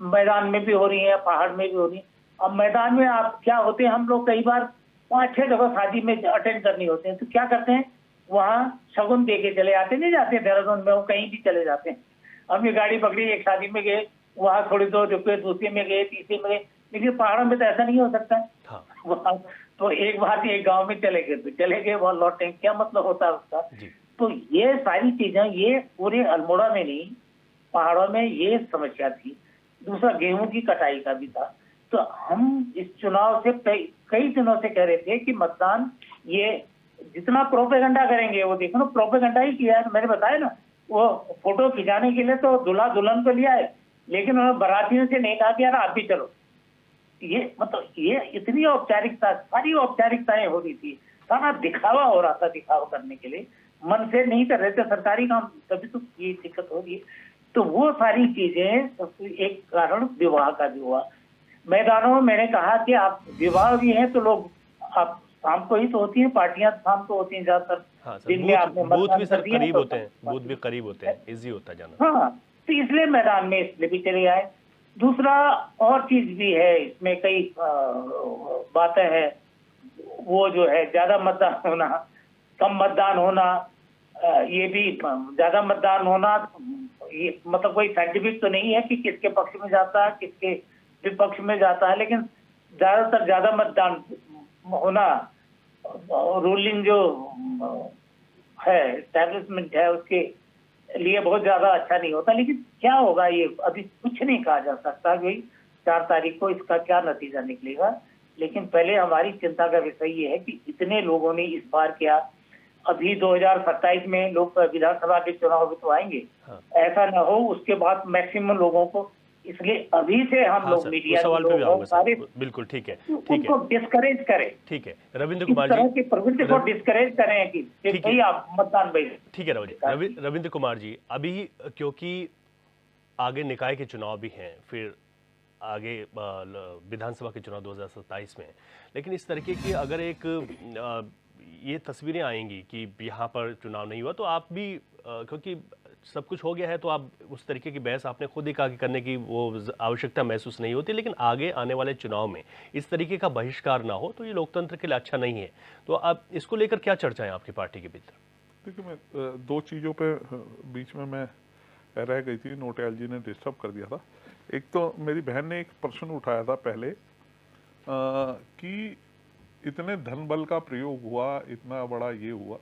मैदान में भी हो रही है, पहाड़ में भी हो रही है। अब मैदान में आप क्या होते हैं, हम लोग कई बार 5-6 जगह शादी में अटेंड करनी होते हैं, तो क्या करते हैं वहाँ शगुन दे के चले आते, नहीं जाते देहरादून में, वो कहीं भी चले जाते हैं। हम ये गाड़ी पकड़ी, एक शादी में गए, वहाँ थोड़ी देर रुके, दूसरे में गए, तीसरे में गए, लेकिन पहाड़ों में तो ऐसा नहीं हो सकता है। वहाँ तो एक बार एक गाँव में चले गए तो चले गए, वहाँ लौटे, क्या मतलब होता है उसका। तो ये सारी चीजें, ये पूरे अल्मोड़ा में नहीं, पहाड़ों में ये समस्या थी। दूसरा गेहूं की कटाई का भी था। तो हम इस चुनाव से कई दिनों से कह रहे थे कि मतदान, ये जितना प्रोपेगेंडा करेंगे, वो देखो ना प्रोपेगेंडा ही किया है। मैंने बताया ना, वो फोटो खिंचाने के लिए तो दूल्हा दुल्हन को लिया है, लेकिन उन्होंने बारातियों से नहीं कहा कि यार आप भी चलो। ये मतलब ये इतनी औपचारिकता, सारी औपचारिकताएं हो रही थी, सारा दिखावा हो रहा था, दिखावा करने के लिए मन से नहीं कर रहे थे सरकारी काम, तभी तो ये दिक्कत हो रही है। तो वो सारी चीजें, एक कारण विवाह का भी हुआ मैदानों में। मैंने कहा कि आप विवाह भी है तो लोग, आप शाम को ही तो होती है पार्टियां, शाम को होती है ज्यादातर, दिन में आपने बूथ भी सर करीब होते हैं, बूथ भी करीब होते हैं, इजी होता जाना। हाँ, तो इसलिए मैदान में इसलिए भी चले आए। दूसरा और चीज भी है इसमें, कई बातें हैं, वो जो है ज्यादा मतदान होना, कम मतदान होना, ये भी ज्यादा मतदान होना, ये मतलब कोई साइंटिफिक तो नहीं है कि किसके पक्ष में जाता है, किसके विपक्ष में जाता है, लेकिन ज्यादातर ज्यादा मतदान होना रूलिंग जो है, एस्टैब्लिशमेंट है, उसके लिए बहुत ज्यादा अच्छा नहीं होता। लेकिन क्या होगा ये अभी कुछ नहीं कहा जा सकता कि 4 तारीख को इसका क्या नतीजा निकलेगा। लेकिन पहले हमारी चिंता का विषय ये है कि इतने लोगों ने इस बार किया, अभी 2027 में लोग विधानसभा के चुनाव भी तो आएंगे, ऐसा ना हो उसके बाद मैक्सिमम लोगों को इसलिए अभी से हम हाँ लोग सर, मीडिया उस के सवाल पे भी लोग आऊंगा सारे सर, बिल्कुल ठीक है, ठीक उनको है, डिस्करेज करें, ठीक है। रविंद्र इस कुमार तरह जी, की प्रवृत्ति को डिस्करेज करें कि ठीक है, भाई आप मतदान भाई। ठीक है रविंद्र कुमार जी, अभी क्योंकि आगे निकाय के चुनाव भी हैं, फिर आगे विधानसभा के चुनाव 2027 में, लेकिन इस तरीके की अगर एक ये तस्वीरें आएंगी कि यहाँ पर चुनाव नहीं हुआ, तो आप भी क्योंकि सब कुछ हो गया है, तो आप उस तरीके की बहस आपने खुद ही कहा कि करने की वो आवश्यकता महसूस नहीं होती, लेकिन आगे आने वाले चुनाव में इस तरीके का बहिष्कार ना हो तो ये लोकतंत्र के लिए अच्छा नहीं है। तो आप इसको लेकर क्या चर्चा है आपकी पार्टी के भीतर? देखिए, मैं दो चीज़ों पे बीच में मैं रह गई थी, नोटियाल जी ने डिस्टर्ब कर दिया था। एक तो मेरी बहन ने एक प्रश्न उठाया था पहले कि इतने धन बल का प्रयोग हुआ, इतना बड़ा ये हुआ,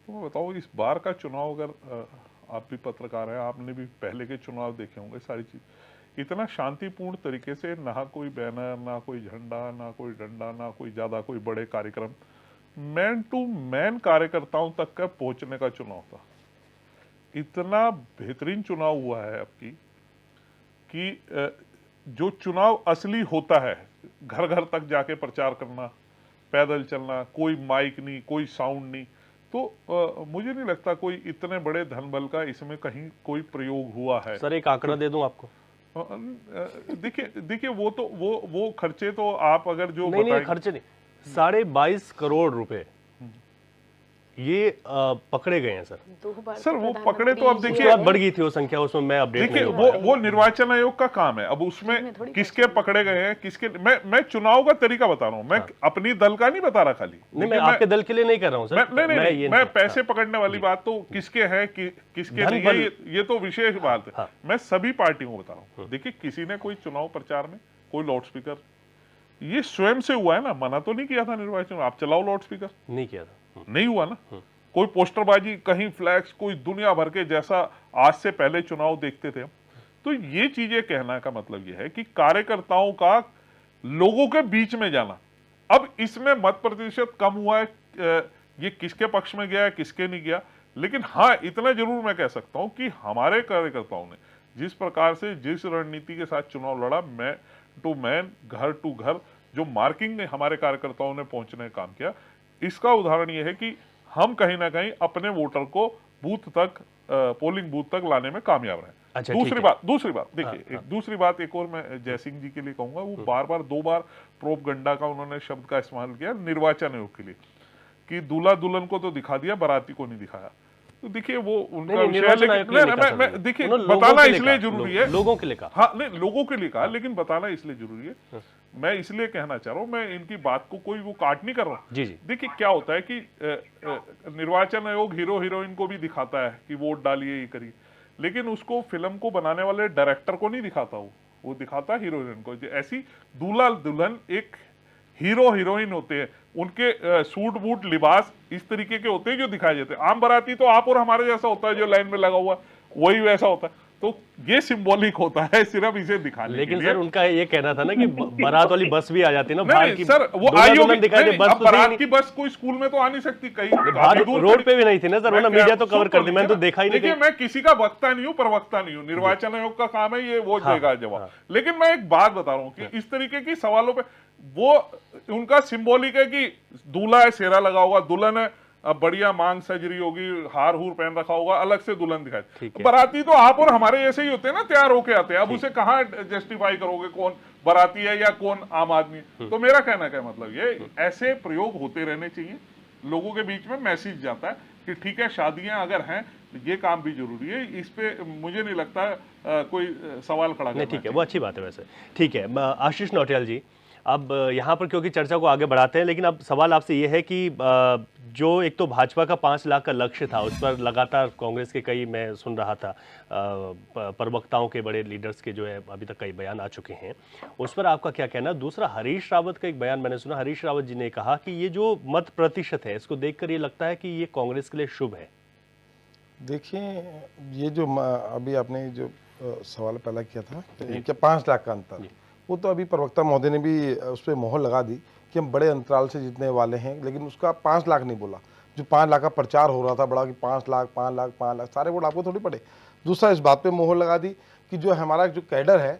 तो मैं बताऊँ इस बार का चुनाव, अगर आप भी पत्रकार हैं, आपने भी पहले के चुनाव देखे होंगे, सारी चीज़ इतना शांतिपूर्ण तरीके से, ना कोई बैनर, ना कोई झंडा, ना कोई डंडा, ना कोई ज़्यादा कोई बड़े कार्यक्रम, मैन टू मैन कार्यकर्ताओं तक का पहुंचने का चुनाव था। इतना बेहतरीन चुनाव हुआ है आपकी कि जो चुनाव असली होता है, घर घर तक जाके प्रचार करना, पैदल चलना, कोई माइक नहीं, कोई साउंड नहीं, तो मुझे नहीं लगता कोई इतने बड़े धन बल का इसमें कहीं कोई प्रयोग हुआ है। सर एक आंकड़ा दे दूं आपको? देखिए वो तो वो खर्चे तो आप अगर जो नहीं खर्चे नहीं, 22.5 करोड़ रुपए ये पकड़े गए हैं सर। सर वो पकड़े तो अब देखिए उसके बाद बढ़ गई थी वो संख्या, उसमें मैं अपडेट देखिए नहीं हूं। वो निर्वाचन आयोग का काम है। अब उसमें किसके पकड़े गए हैं, किसके, मैं चुनाव का तरीका बता रहा हूं, मैं अपनी दल का नहीं बता रहा खाली। नहीं, मैं आपके दल के लिए नहीं कर रहा हूं सर। मैं पैसे पकड़ने वाली बात तो किसके है किसके नहीं है, ये तो विशेष बात है। मैं सभी पार्टियों को बता रहा हूँ। देखिए किसी ने कोई चुनाव प्रचार में कोई लाउड स्पीकर, ये स्वयं से हुआ है ना, मना तो नहीं किया था निर्वाचन आप चलाओ लाउड स्पीकर, नहीं किया था, नहीं हुआ ना। कोई पोस्टरबाजी, कहीं फ्लैक्स, कोई दुनिया भर के, जैसा आज से पहले चुनाव देखते थे हम। तो ये चीजें कहना का मतलब ये है कि कार्यकर्ताओं का लोगों के बीच में जाना, अब इसमें मत प्रतिशत कम हुआ है, ये किसके पक्ष में गया है किसके नहीं गया, लेकिन हाँ इतना जरूर मैं कह सकता हूं कि हमारे कार्यकर्ताओं ने जिस प्रकार से, जिस रणनीति के साथ चुनाव लड़ा, मैन टू मैन, घर टू घर, जो मार्किंग ने हमारे कार्यकर्ताओं ने पहुंचने का काम किया, इसका उदाहरण यह है कि हम कहीं ना कहीं अपने वोटर को बूथ तक, पोलिंग बूथ तक लाने में कामयाब रहे। अच्छा, दूसरी बात देखिए, दूसरी बात एक और मैं जयसिंह जी के लिए कहूंगा, वो बार बार 2 बार प्रोपगंडा का उन्होंने शब्द का इस्तेमाल किया निर्वाचन आयोग के लिए कि दूल्हा दुल्हन को तो दिखा दिया, बाराती को नहीं दिखाया। तो देखिए वो उनका विषय, देखिए बताना इसलिए जरूरी है, लोगों के लिए कहा, हाँ नहीं लोगों के लिए कहा, लेकिन बताना इसलिए जरूरी है। मैं इसलिए कहना चाह रहा हूं, मैं इनकी बात को कोई वो काट नहीं कर रहा हूं। देखिए क्या होता है कि निर्वाचन आयोग हीरो हीरोइन को भी दिखाता है कि वोट डालिए, ये करिए, लेकिन उसको फिल्म को बनाने वाले डायरेक्टर को नहीं दिखाता, वो दिखाता हीरो हीरोइन को। ऐसी दूल्हा दुल्हन एक हीरो हीरोइन होते हैं, उनके सूट बूट लिबास इस तरीके के होते हैं जो दिखाए जाते हैं। आम बाराती तो आप और हमारे जैसा होता है, जो लाइन में लगा हुआ वही वैसा होता है। तो ये सिंबॉलिक होता है सिर्फ इसे दिखाने लेकिन के लिए। सर उनका ये कहना था ना कि बारात वाली बस भी आ जाती है ना, बाहर की सर, वो बारात की बस कोई स्कूल में तो आ नहीं सकती, कहीं रोड पे भी नहीं थी ना सर, वरना मीडिया तो कवर कर दी, मैंने तो देखा ही नहीं। देखिए मैं किसी का वक्ता नहीं हूँ, प्रवक्ता नहीं हूँ, निर्वाचन आयोग का काम है, ये वो देगा जवाब। लेकिन मैं एक बात बता रहा हूँ कि इस तरीके की सवालों पे वो उनका सिंबॉलिक है कि दूल्हा है, सेहरा लगा होगा, दुल्हन है अब बढ़िया मांग सजरी होगी, हार हूर पहन रखा होगा, अलग से दुल्हन दिखाई। बाराती तो आप और हमारे जैसे ही होते हैं ना, तैयार होके आते हैं। अब उसे कहाँ जस्टिफाई करोगे कौन बाराती है या कौन आम आदमी। तो मेरा कहना का मतलब ये, ऐसे प्रयोग होते रहने चाहिए, लोगों के बीच में मैसेज जाता है कि ठीक है शादियां अगर हैं ये काम भी जरूरी है। इस पे मुझे नहीं लगता कोई सवाल खड़ा करना। ठीक है, वो अच्छी बात है वैसे। ठीक है आशीष नौटियाल जी, अब यहाँ पर क्योंकि चर्चा को आगे बढ़ाते हैं, लेकिन अब सवाल आपसे ये है कि जो एक तो भाजपा का 5 लाख का लक्ष्य था, उस पर लगातार कांग्रेस के कई, मैं सुन रहा था प्रवक्ताओं के, बड़े लीडर्स के जो है अभी तक कई बयान आ चुके हैं, उस पर आपका क्या कहना? दूसरा, हरीश रावत का एक बयान मैंने सुना, हरीश रावत जी ने कहा कि ये जो मत प्रतिशत है, इसको देखकर ये लगता है कि ये कांग्रेस के लिए शुभ है। देखिए ये जो अभी आपने जो सवाल पहला किया था इनके 5 लाख का अंतर, वो तो अभी प्रवक्ता महोदय ने भी उस पर मोहर लगा दी कि हम बड़े अंतराल से जीतने वाले हैं, लेकिन उसका 5 लाख नहीं बोला। जो 5 लाख का प्रचार हो रहा था बड़ा कि 5 लाख 5 लाख 5 लाख, सारे वोट आपको थोड़ी पड़े। दूसरा, इस बात पे मोहर लगा दी कि जो हमारा जो कैडर है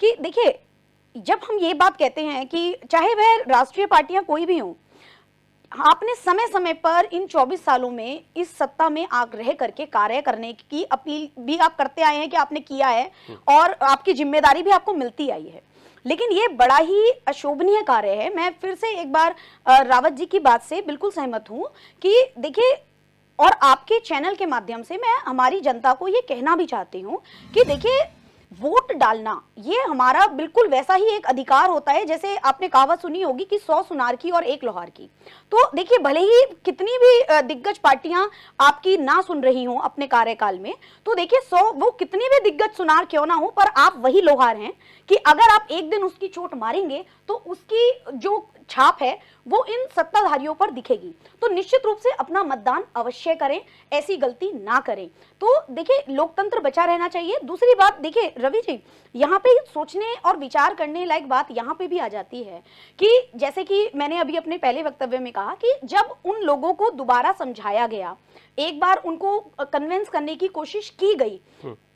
कि देखिए जब हम ये बात कहते हैं कि चाहे वह राष्ट्रीय पार्टियां कोई भी हों, आपने समय समय पर इन 24 सालों में इस सत्ता में आग्रह करके कार्य करने की अपील भी आप करते आए हैं कि आपने किया है और आपकी जिम्मेदारी भी आपको मिलती आई है। लेकिन ये बड़ा ही अशोभनीय कार्य है। मैं फिर से एक बार रावत जी की बात से बिल्कुल सहमत हूं कि देखिए, और आपके चैनल के माध्यम से मैं हमारी जनता को ये कहना भी चाहती हूँ कि देखिए, वोट डालना ये हमारा बिल्कुल वैसा ही एक अधिकार होता है जैसे आपने कहावत सुनी होगी कि 100 सुनार की और 1 लोहार की। तो देखिए, भले ही कितनी भी दिग्गज पार्टियां आपकी ना सुन रही हों अपने कार्यकाल में, तो देखिए 100 वो कितनी भी दिग्गज सुनार क्यों ना हो, पर आप वही लोहार हैं कि अगर आप एक दिन उसकी चोट मारेंगे तो उसकी जो छाप है वो इन सत्ताधारियों पर दिखेगी। तो निश्चित रूप से अपना मतदान अवश्य करें, ऐसी गलती ना करें। तो देखिए, लोकतंत्र बचा रहना चाहिए। दूसरी बात देखिए रवि जी, यहाँ पे सोचने और विचार करने लायक बात यहाँ पे भी आ जाती है कि जैसे कि मैंने अभी अपने पहले वक्तव्य में कहा कि जब उन लोगों को दोबारा समझाया गया, एक बार उनको कन्विंस करने की कोशिश की गई,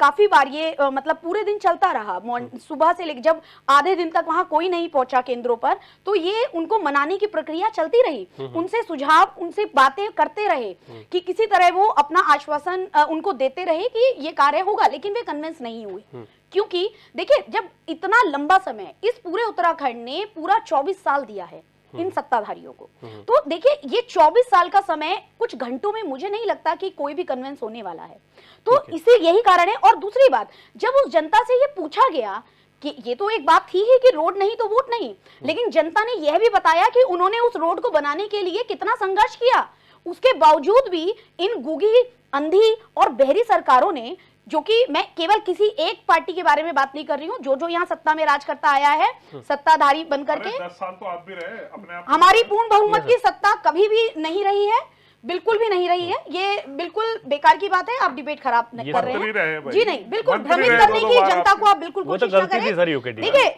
काफी बार ये मतलब पूरे दिन चलता रहा, सुबह से लेकर जब आधे दिन तक वहां कोई नहीं पहुंचा केंद्रों पर, तो ये उनको मनाने की प्रक्रिया चलती रही, उनसे सुझाव, उनसे बातें करते रहे कि किसी तरह वो अपना आश्वासन उनको देते रहे कि ये कार्य होगा, लेकिन वे कन्विंस नहीं हुए। क्योंकि देखिए, जब इतना लंबा समय इस पूरे उत्तराखंड ने पूरा 24 साल दिया है इन सत्ताधारियों को, तो देखिए ये 24 साल का समय कुछ घंटों में मुझे नहीं लगता कि कोई भी कन्विंस होने वाला है। तो इसे यही कारण है। और दूसरी बात, जब उस जनता से ये पूछा गया कि ये तो एक बात थी ही कि रोड नहीं तो वोट नहीं, लेकिन जनता ने यह भी बताया कि उन्होंने उस रोड को बनाने के लिए कितना संघर्ष किया। उसके बावजूद भी इन गूंगी, अंधी और बहरी सरकारों ने, जो कि मैं केवल किसी एक पार्टी के बारे में बात नहीं कर रही हूँ, जो यहाँ सत्ता में राज करता आया है, सत्ताधारी बनकर के, 10 साल तो आप भी रहे अपने आप। हमारी पूर्ण बहुमत की सत्ता कभी भी नहीं रही है, बिल्कुल भी नहीं रही है। ये बिल्कुल बेकार की बात है, आप डिबेट खराब कर रहे हैं जी। नहीं, बिल्कुल भ्रमित करने की जनता को आप बिल्कुल कोशिश ना करें। देखिए,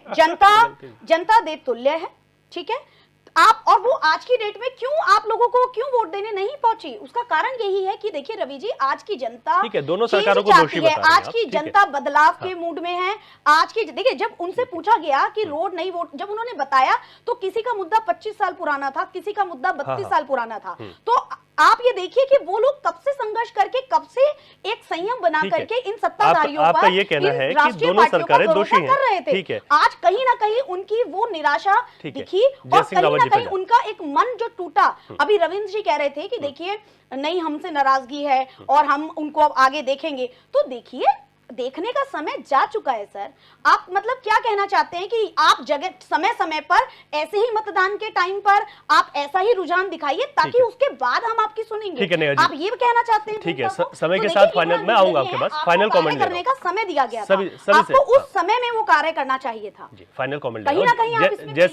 जनता देवतुल्य है, ठीक है। आप और वो आज की डेट में क्यों आप लोगों को क्यों वोट देने नहीं पहुंची, उसका कारण यही है कि देखिए रवि जी, आज की जनता, ठीक है, दोनों सरकारों को दोषी बता रहे हैं आज की जनता बदलाव के मूड में है। आज की देखिए, जब उनसे पूछा गया कि रोड नहीं वोट, जब उन्होंने बताया तो किसी का मुद्दा 25 साल पुराना था, किसी का मुद्दा 32 साल पुराना था। तो आप ये देखिए कि वो लोग कब से संघर्ष करके, कब से एक संयम बना करके इन सत्ताधारियों आपका ये कहना है कि दोनों सरकारें दोषी हैं, ठीक है। आज कहीं ना कहीं उनकी वो निराशा दिखी और कहीं ना कहीं उनका एक मन जो टूटा। अभी रविंद्र जी कह रहे थे कि देखिए नहीं, हमसे नाराजगी है और हम उनको अब आगे देखेंगे। तो देखिए, देखने का समय जा चुका है सर। आप मतलब क्या कहना चाहते हैं कि आप जगह समय समय पर ऐसे ही मतदान के टाइम पर आप ऐसा ही रुझान दिखाइए ताकि उसके बाद हम आपकी सुनेंगे, ठीक है? आप ये कहना चाहते हैं? ठीक है, समय के साथ फाइनल मैं आऊंगा आपके पास, फाइनल कमेंट करने का समय दिया गया था, आपको उस समय में वो कार्य करना चाहिए था। फाइनल कमेंट कहीं ना कहीं जय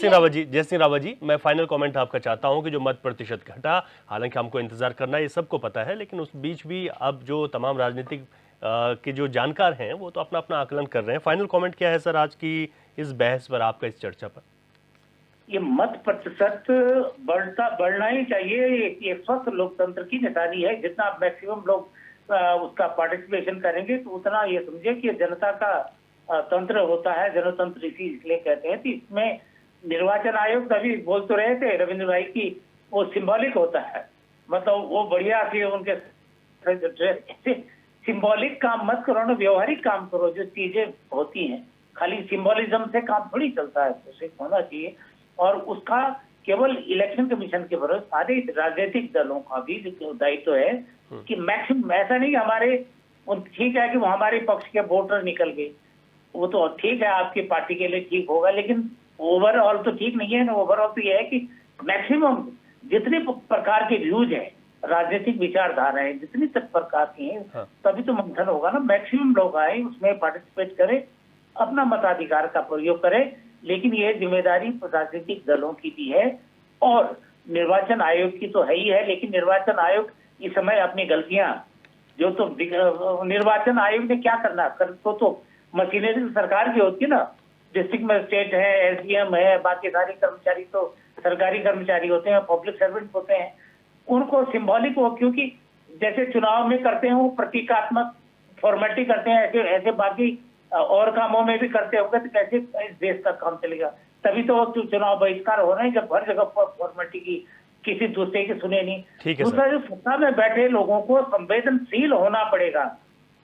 सिंह रावत जी, मैं फाइनल कमेंट आपका चाहता हूं कि जो मत प्रतिशत घटा, हालांकि हमको इंतजार करना है, ये सबको पता है, लेकिन उस बीच भी अब जो तमाम राजनीतिक के जो जानकार हैं वो तो अपना अपना आकलन कर रहे हैं। फाइनल कमेंट क्या है सर आज की इस बहस पर, आपका इस चर्चा पर? ये मत प्रतिशत बढ़ना ही चाहिए। ये स्वस्थ लोकतंत्र की निशानी है। जितना मैक्सिमम लोग उसका पार्टिसिपेशन करेंगे तो उतना ये समझे कि जनता का तंत्र होता है, जनतंत्र इसलिए कहते हैं। तो इसमें निर्वाचन आयोग तभी बोल तो रहे थे रविंद्र भाई की वो सिंबॉलिक होता है, मतलब वो बढ़िया कि उनके सिंबॉलिक काम मत करो ना, व्यवहारिक काम करो। जो चीजें होती हैं खाली सिंबॉलिज्म से काम थोड़ी चलता है, तो सिर्फ होना चाहिए। और उसका केवल इलेक्शन कमीशन के भरोसे सारे राजनीतिक दलों का भी दायित्व है कि मैक्सिमम, ऐसा नहीं हमारे ठीक है कि वो हमारे पक्ष के वोटर निकल गए, वो तो ठीक है आपकी पार्टी के लिए ठीक होगा, लेकिन ओवरऑल तो ठीक नहीं है ना। ओवरऑल तो यह है कि मैक्सिमम जितने प्रकार के व्यूज है, राजनीतिक विचारधाराएं जितनी तक प्रकार की हैं, तभी तो मंथन होगा ना। मैक्सिमम लोग आए, उसमें पार्टिसिपेट करें, अपना मताधिकार का प्रयोग करें। लेकिन ये जिम्मेदारी राजनीतिक दलों की भी है और निर्वाचन आयोग की तो है ही है। लेकिन निर्वाचन आयोग इस समय अपनी गलतियां जो तो निर्वाचन आयोग ने क्या करना तो मशीनरी सरकार की होती है ना। डिस्ट्रिक्ट मजिस्ट्रेट है, एसडीएम है, बाकी सारे कर्मचारी तो सरकारी कर्मचारी होते हैं, पब्लिक सर्वेंट होते हैं। उनको सिंबॉलिक हो, क्योंकि जैसे चुनाव में करते हैं वो प्रतीकात्मक फॉर्मेलिटी करते हैं, ऐसे बाकी और कामों में भी करते होंगे, तो कैसे इस देश का काम चलेगा? तभी तो चुनाव बहिष्कार हो रहे हैं, जब हर जगह फॉर्मेलिटी की किसी दूसरे की सुने नहीं। दूसरा, जो सत्ता में बैठे लोगों को संवेदनशील होना पड़ेगा।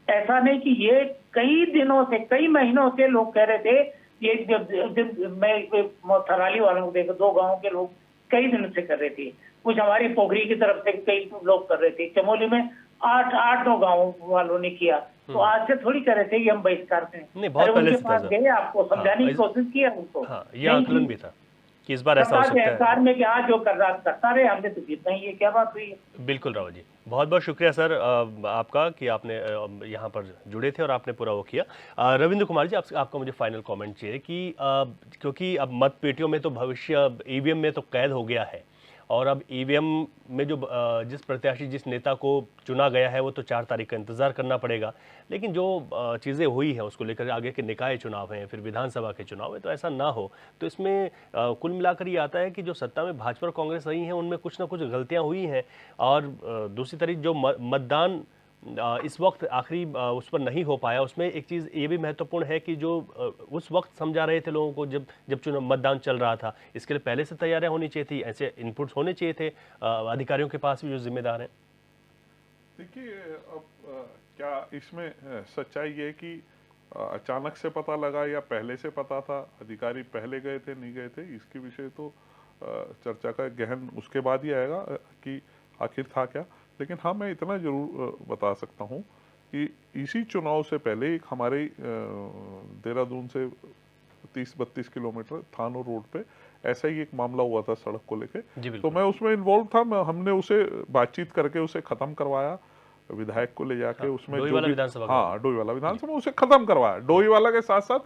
ऐसा नहीं कि ये कई दिनों से, कई महीनों से लोग कह रहे थे ये जब मैं थराली वालों को देखा, 2 गांव के लोग कई दिनों से कर रहे थे, कुछ हमारी पोखरी की तरफ से कई लोग कर रहे थे, चमोली में 8-9 गाँव वालों ने किया। तो आज से थोड़ी कर रहे थे कि हम बहिष्कार करें। नहीं, बहुत अरे पहले उनके से था पास सर। गए, आपको समझाने की इस- कोशिश किया उनको। हाँ, ये आकलन भी था कि इस बार ऐसा हो सरकार के सकता है। अहंकार में कि हाँ जो कर रहा करता रहे, हमने तो जीतना ही है, क्या बात हुई है। बिल्कुल रावत जी, बहुत बहुत शुक्रिया सर आपका कि आपने यहाँ पर जुड़े थे और आपने पूरा वो किया। रविंद्र कुमार जी, आपका मुझे फाइनल कमेंट चाहिए कि क्योंकि अब मत पेटियों में तो भविष्य ईवीएम में तो कैद हो गया है, और अब ईवीएम में जो जिस प्रत्याशी जिस नेता को चुना गया है वो तो 4 तारीख का इंतजार करना पड़ेगा, लेकिन जो चीज़ें हुई हैं उसको लेकर आगे के निकाय चुनाव हैं, फिर विधानसभा के चुनाव हैं, तो ऐसा ना हो। तो इसमें कुल मिलाकर ये आता है कि जो सत्ता में भाजपा और कांग्रेस रही हैं उनमें कुछ ना कुछ गलतियां हुई हैं, और दूसरी तरफ जो मतदान इस वक्त आखिरी उस पर नहीं हो पाया, उसमें एक चीज़ ये भी महत्वपूर्ण है कि जो उस वक्त समझा रहे थे लोगों को जब चुनाव मतदान चल रहा था, इसके लिए पहले से तैयारियां होनी चाहिए थी, ऐसे इनपुट्स होने चाहिए थे अधिकारियों के पास भी जो जिम्मेदार हैं। देखिए, अब क्या इसमें सच्चाई ये है कि अचानक से पता लगा या पहले से पता था, अधिकारी पहले गए थे नहीं गए थे, इसके विषय तो चर्चा का गहन उसके बाद ही आएगा कि आखिर था क्या। लेकिन हाँ, मैं इतना जरूर बता सकता हूँ कि इसी चुनाव से पहले एक हमारे देहरादून से 30-32 किलोमीटर थानो रोड पे ऐसा ही एक मामला हुआ था सड़क को लेके, जी तो बिल्कुल। मैं उसमें इन्वॉल्व था। हमने उसे बातचीत करके उसे खत्म करवाया, विधायक को ले जाके उसमें डोईवाला विधानसभा का। हाँ, डोईवाला विधानसभा उसे खत्म करवाया। डोईवाला के साथ साथ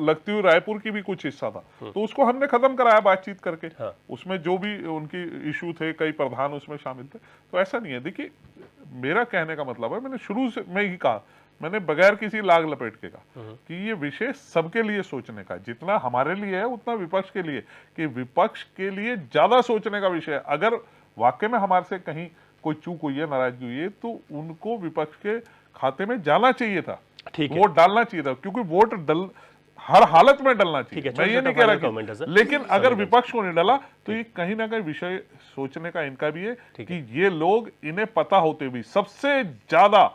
लगती हुई रायपुर की भी कुछ हिस्सा था, तो उसको हमने खत्म कराया बातचीत करके। हाँ। उसमें जो भी उनकी इशू थे, कई प्रधान उसमें शामिल थे। तो ऐसा नहीं है। देखिए, मेरा कहने का मतलब है, मैंने शुरू से मैं ही कहा, मैंने बगैर किसी लाग लपेट के कहा कि ये विषय सबके लिए सोचने का, जितना हमारे लिए है उतना विपक्ष के लिए, कि विपक्ष के लिए ज्यादा सोचने का विषय है। अगर वाकई में हमारे से कहीं कोई चूक हुई है, नाराजगी हुई है, तो उनको विपक्ष के खाते में जाना चाहिए था, ठीक है। वोट डालना चाहिए था, क्योंकि वोट हर हालत में डलना ठीक चाहिए। है, मैं ये छोटा नहीं कह रहा final comment है कि, सर। लेकिन अगर विपक्ष को नहीं डाला तो ये कहीं ना कहीं विषय सोचने का इनका भी है कि ये लोग, इन्हें पता होते भी सबसे ज्यादा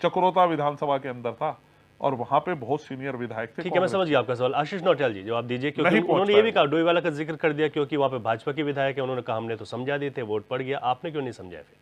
चक्रोता विधानसभा के अंदर था और वहां पे बहुत सीनियर विधायक थे। ठीक है, मैं समझ गया आपका सवाल। आशीष नौटियाल जी, जवाब दीजिए, क्योंकि नहीं पहुंच उन्होंने ये भी पाया कहा, डोईवाला का जिक्र कर दिया क्योंकि वहां पे भाजपा के विधायक है, उन्होंने कहा हमने तो समझा दिए थे, वोट पड़ गया, आपने क्यों नहीं समझाया फिर?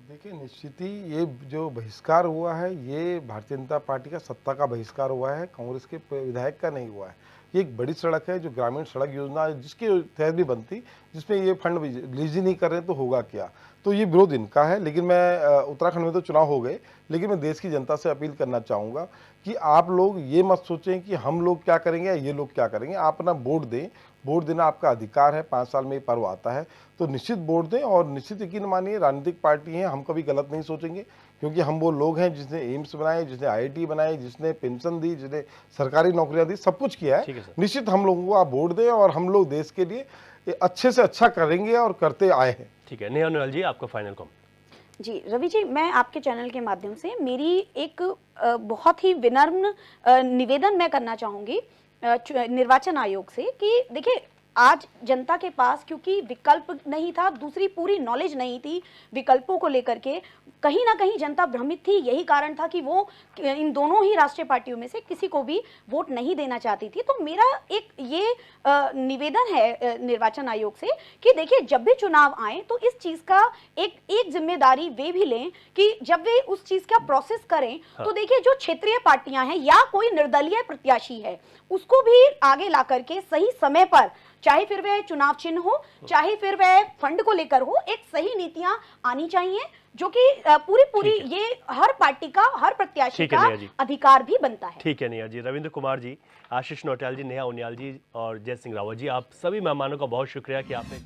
देखिए, निश्चित ही ये जो बहिष्कार हुआ है, ये भारतीय जनता पार्टी का सत्ता का बहिष्कार हुआ है, कांग्रेस के विधायक का नहीं हुआ है। ये एक बड़ी सड़क है, जो ग्रामीण सड़क योजना है, जिसके तहत भी बनती, जिसमें ये फंड रिलीज ही नहीं कर रहे तो होगा क्या। तो ये विरोध इनका है। लेकिन मैं उत्तराखंड में तो चुनाव हो गए, लेकिन मैं देश की जनता से अपील करना चाहूँगा कि आप लोग ये मत सोचें कि हम लोग क्या करेंगे या ये लोग क्या करेंगे। आप अपना वोट दें, वोट देना आपका अधिकार है। 5 साल में ये पर्व आता है, तो निश्चित वोट दें। और निश्चित यकीन मानिए, राजनीतिक पार्टी हैं, हम कभी गलत नहीं सोचेंगे, क्योंकि हम वो लोग हैं जिसने एम्स बनाए, जिसने IIT बनाई, जिसने पेंशन दी, जिसने सरकारी नौकरियां दी, सब कुछ किया ठीक है है। सर। निश्चित हम लोगों को आप वोट दें, और हम लोग देश के लिए अच्छे से अच्छा करेंगे और करते आए हैं। ठीक है, नेहा नोयाल जी, आपका फाइनल कमेंट। जी रवि जी, मैं आपके चैनल के माध्यम से मेरी एक बहुत ही विनम्र निवेदन मैं करना चाहूँगी निर्वाचन आयोग से कि देखिए, आज जनता के पास क्योंकि विकल्प नहीं था, दूसरी पूरी नॉलेज नहीं थी विकल्पों को लेकर के, कहीं ना कहीं जनता भ्रमित थी। यही कारण था कि वो इन दोनों ही राष्ट्रीय पार्टियों में से किसी को भी वोट नहीं देना चाहती थी। तो मेरा एक ये निवेदन है निर्वाचन आयोग से कि देखिए, जब भी चुनाव आए तो इस चीज का एक जिम्मेदारी वे भी लें कि जब वे उस चीज का प्रोसेस करें, तो देखिए, जो क्षेत्रीय पार्टियां हैं या कोई निर्दलीय प्रत्याशी है, उसको भी आगे ला करके सही समय पर, चाहे फिर वह चुनाव चिन्ह हो, चाहे फिर वह फंड को लेकर हो, एक सही नीतियां आनी चाहिए, जो कि पूरी ये हर पार्टी का, हर प्रत्याशी का अधिकार भी बनता है। ठीक है नेहा जी, रविंद्र कुमार जी, आशीष नौटियाल जी, नेहा उनियाल जी और जय सिंह रावत जी, आप सभी मेहमानों का बहुत शुक्रिया कि आपने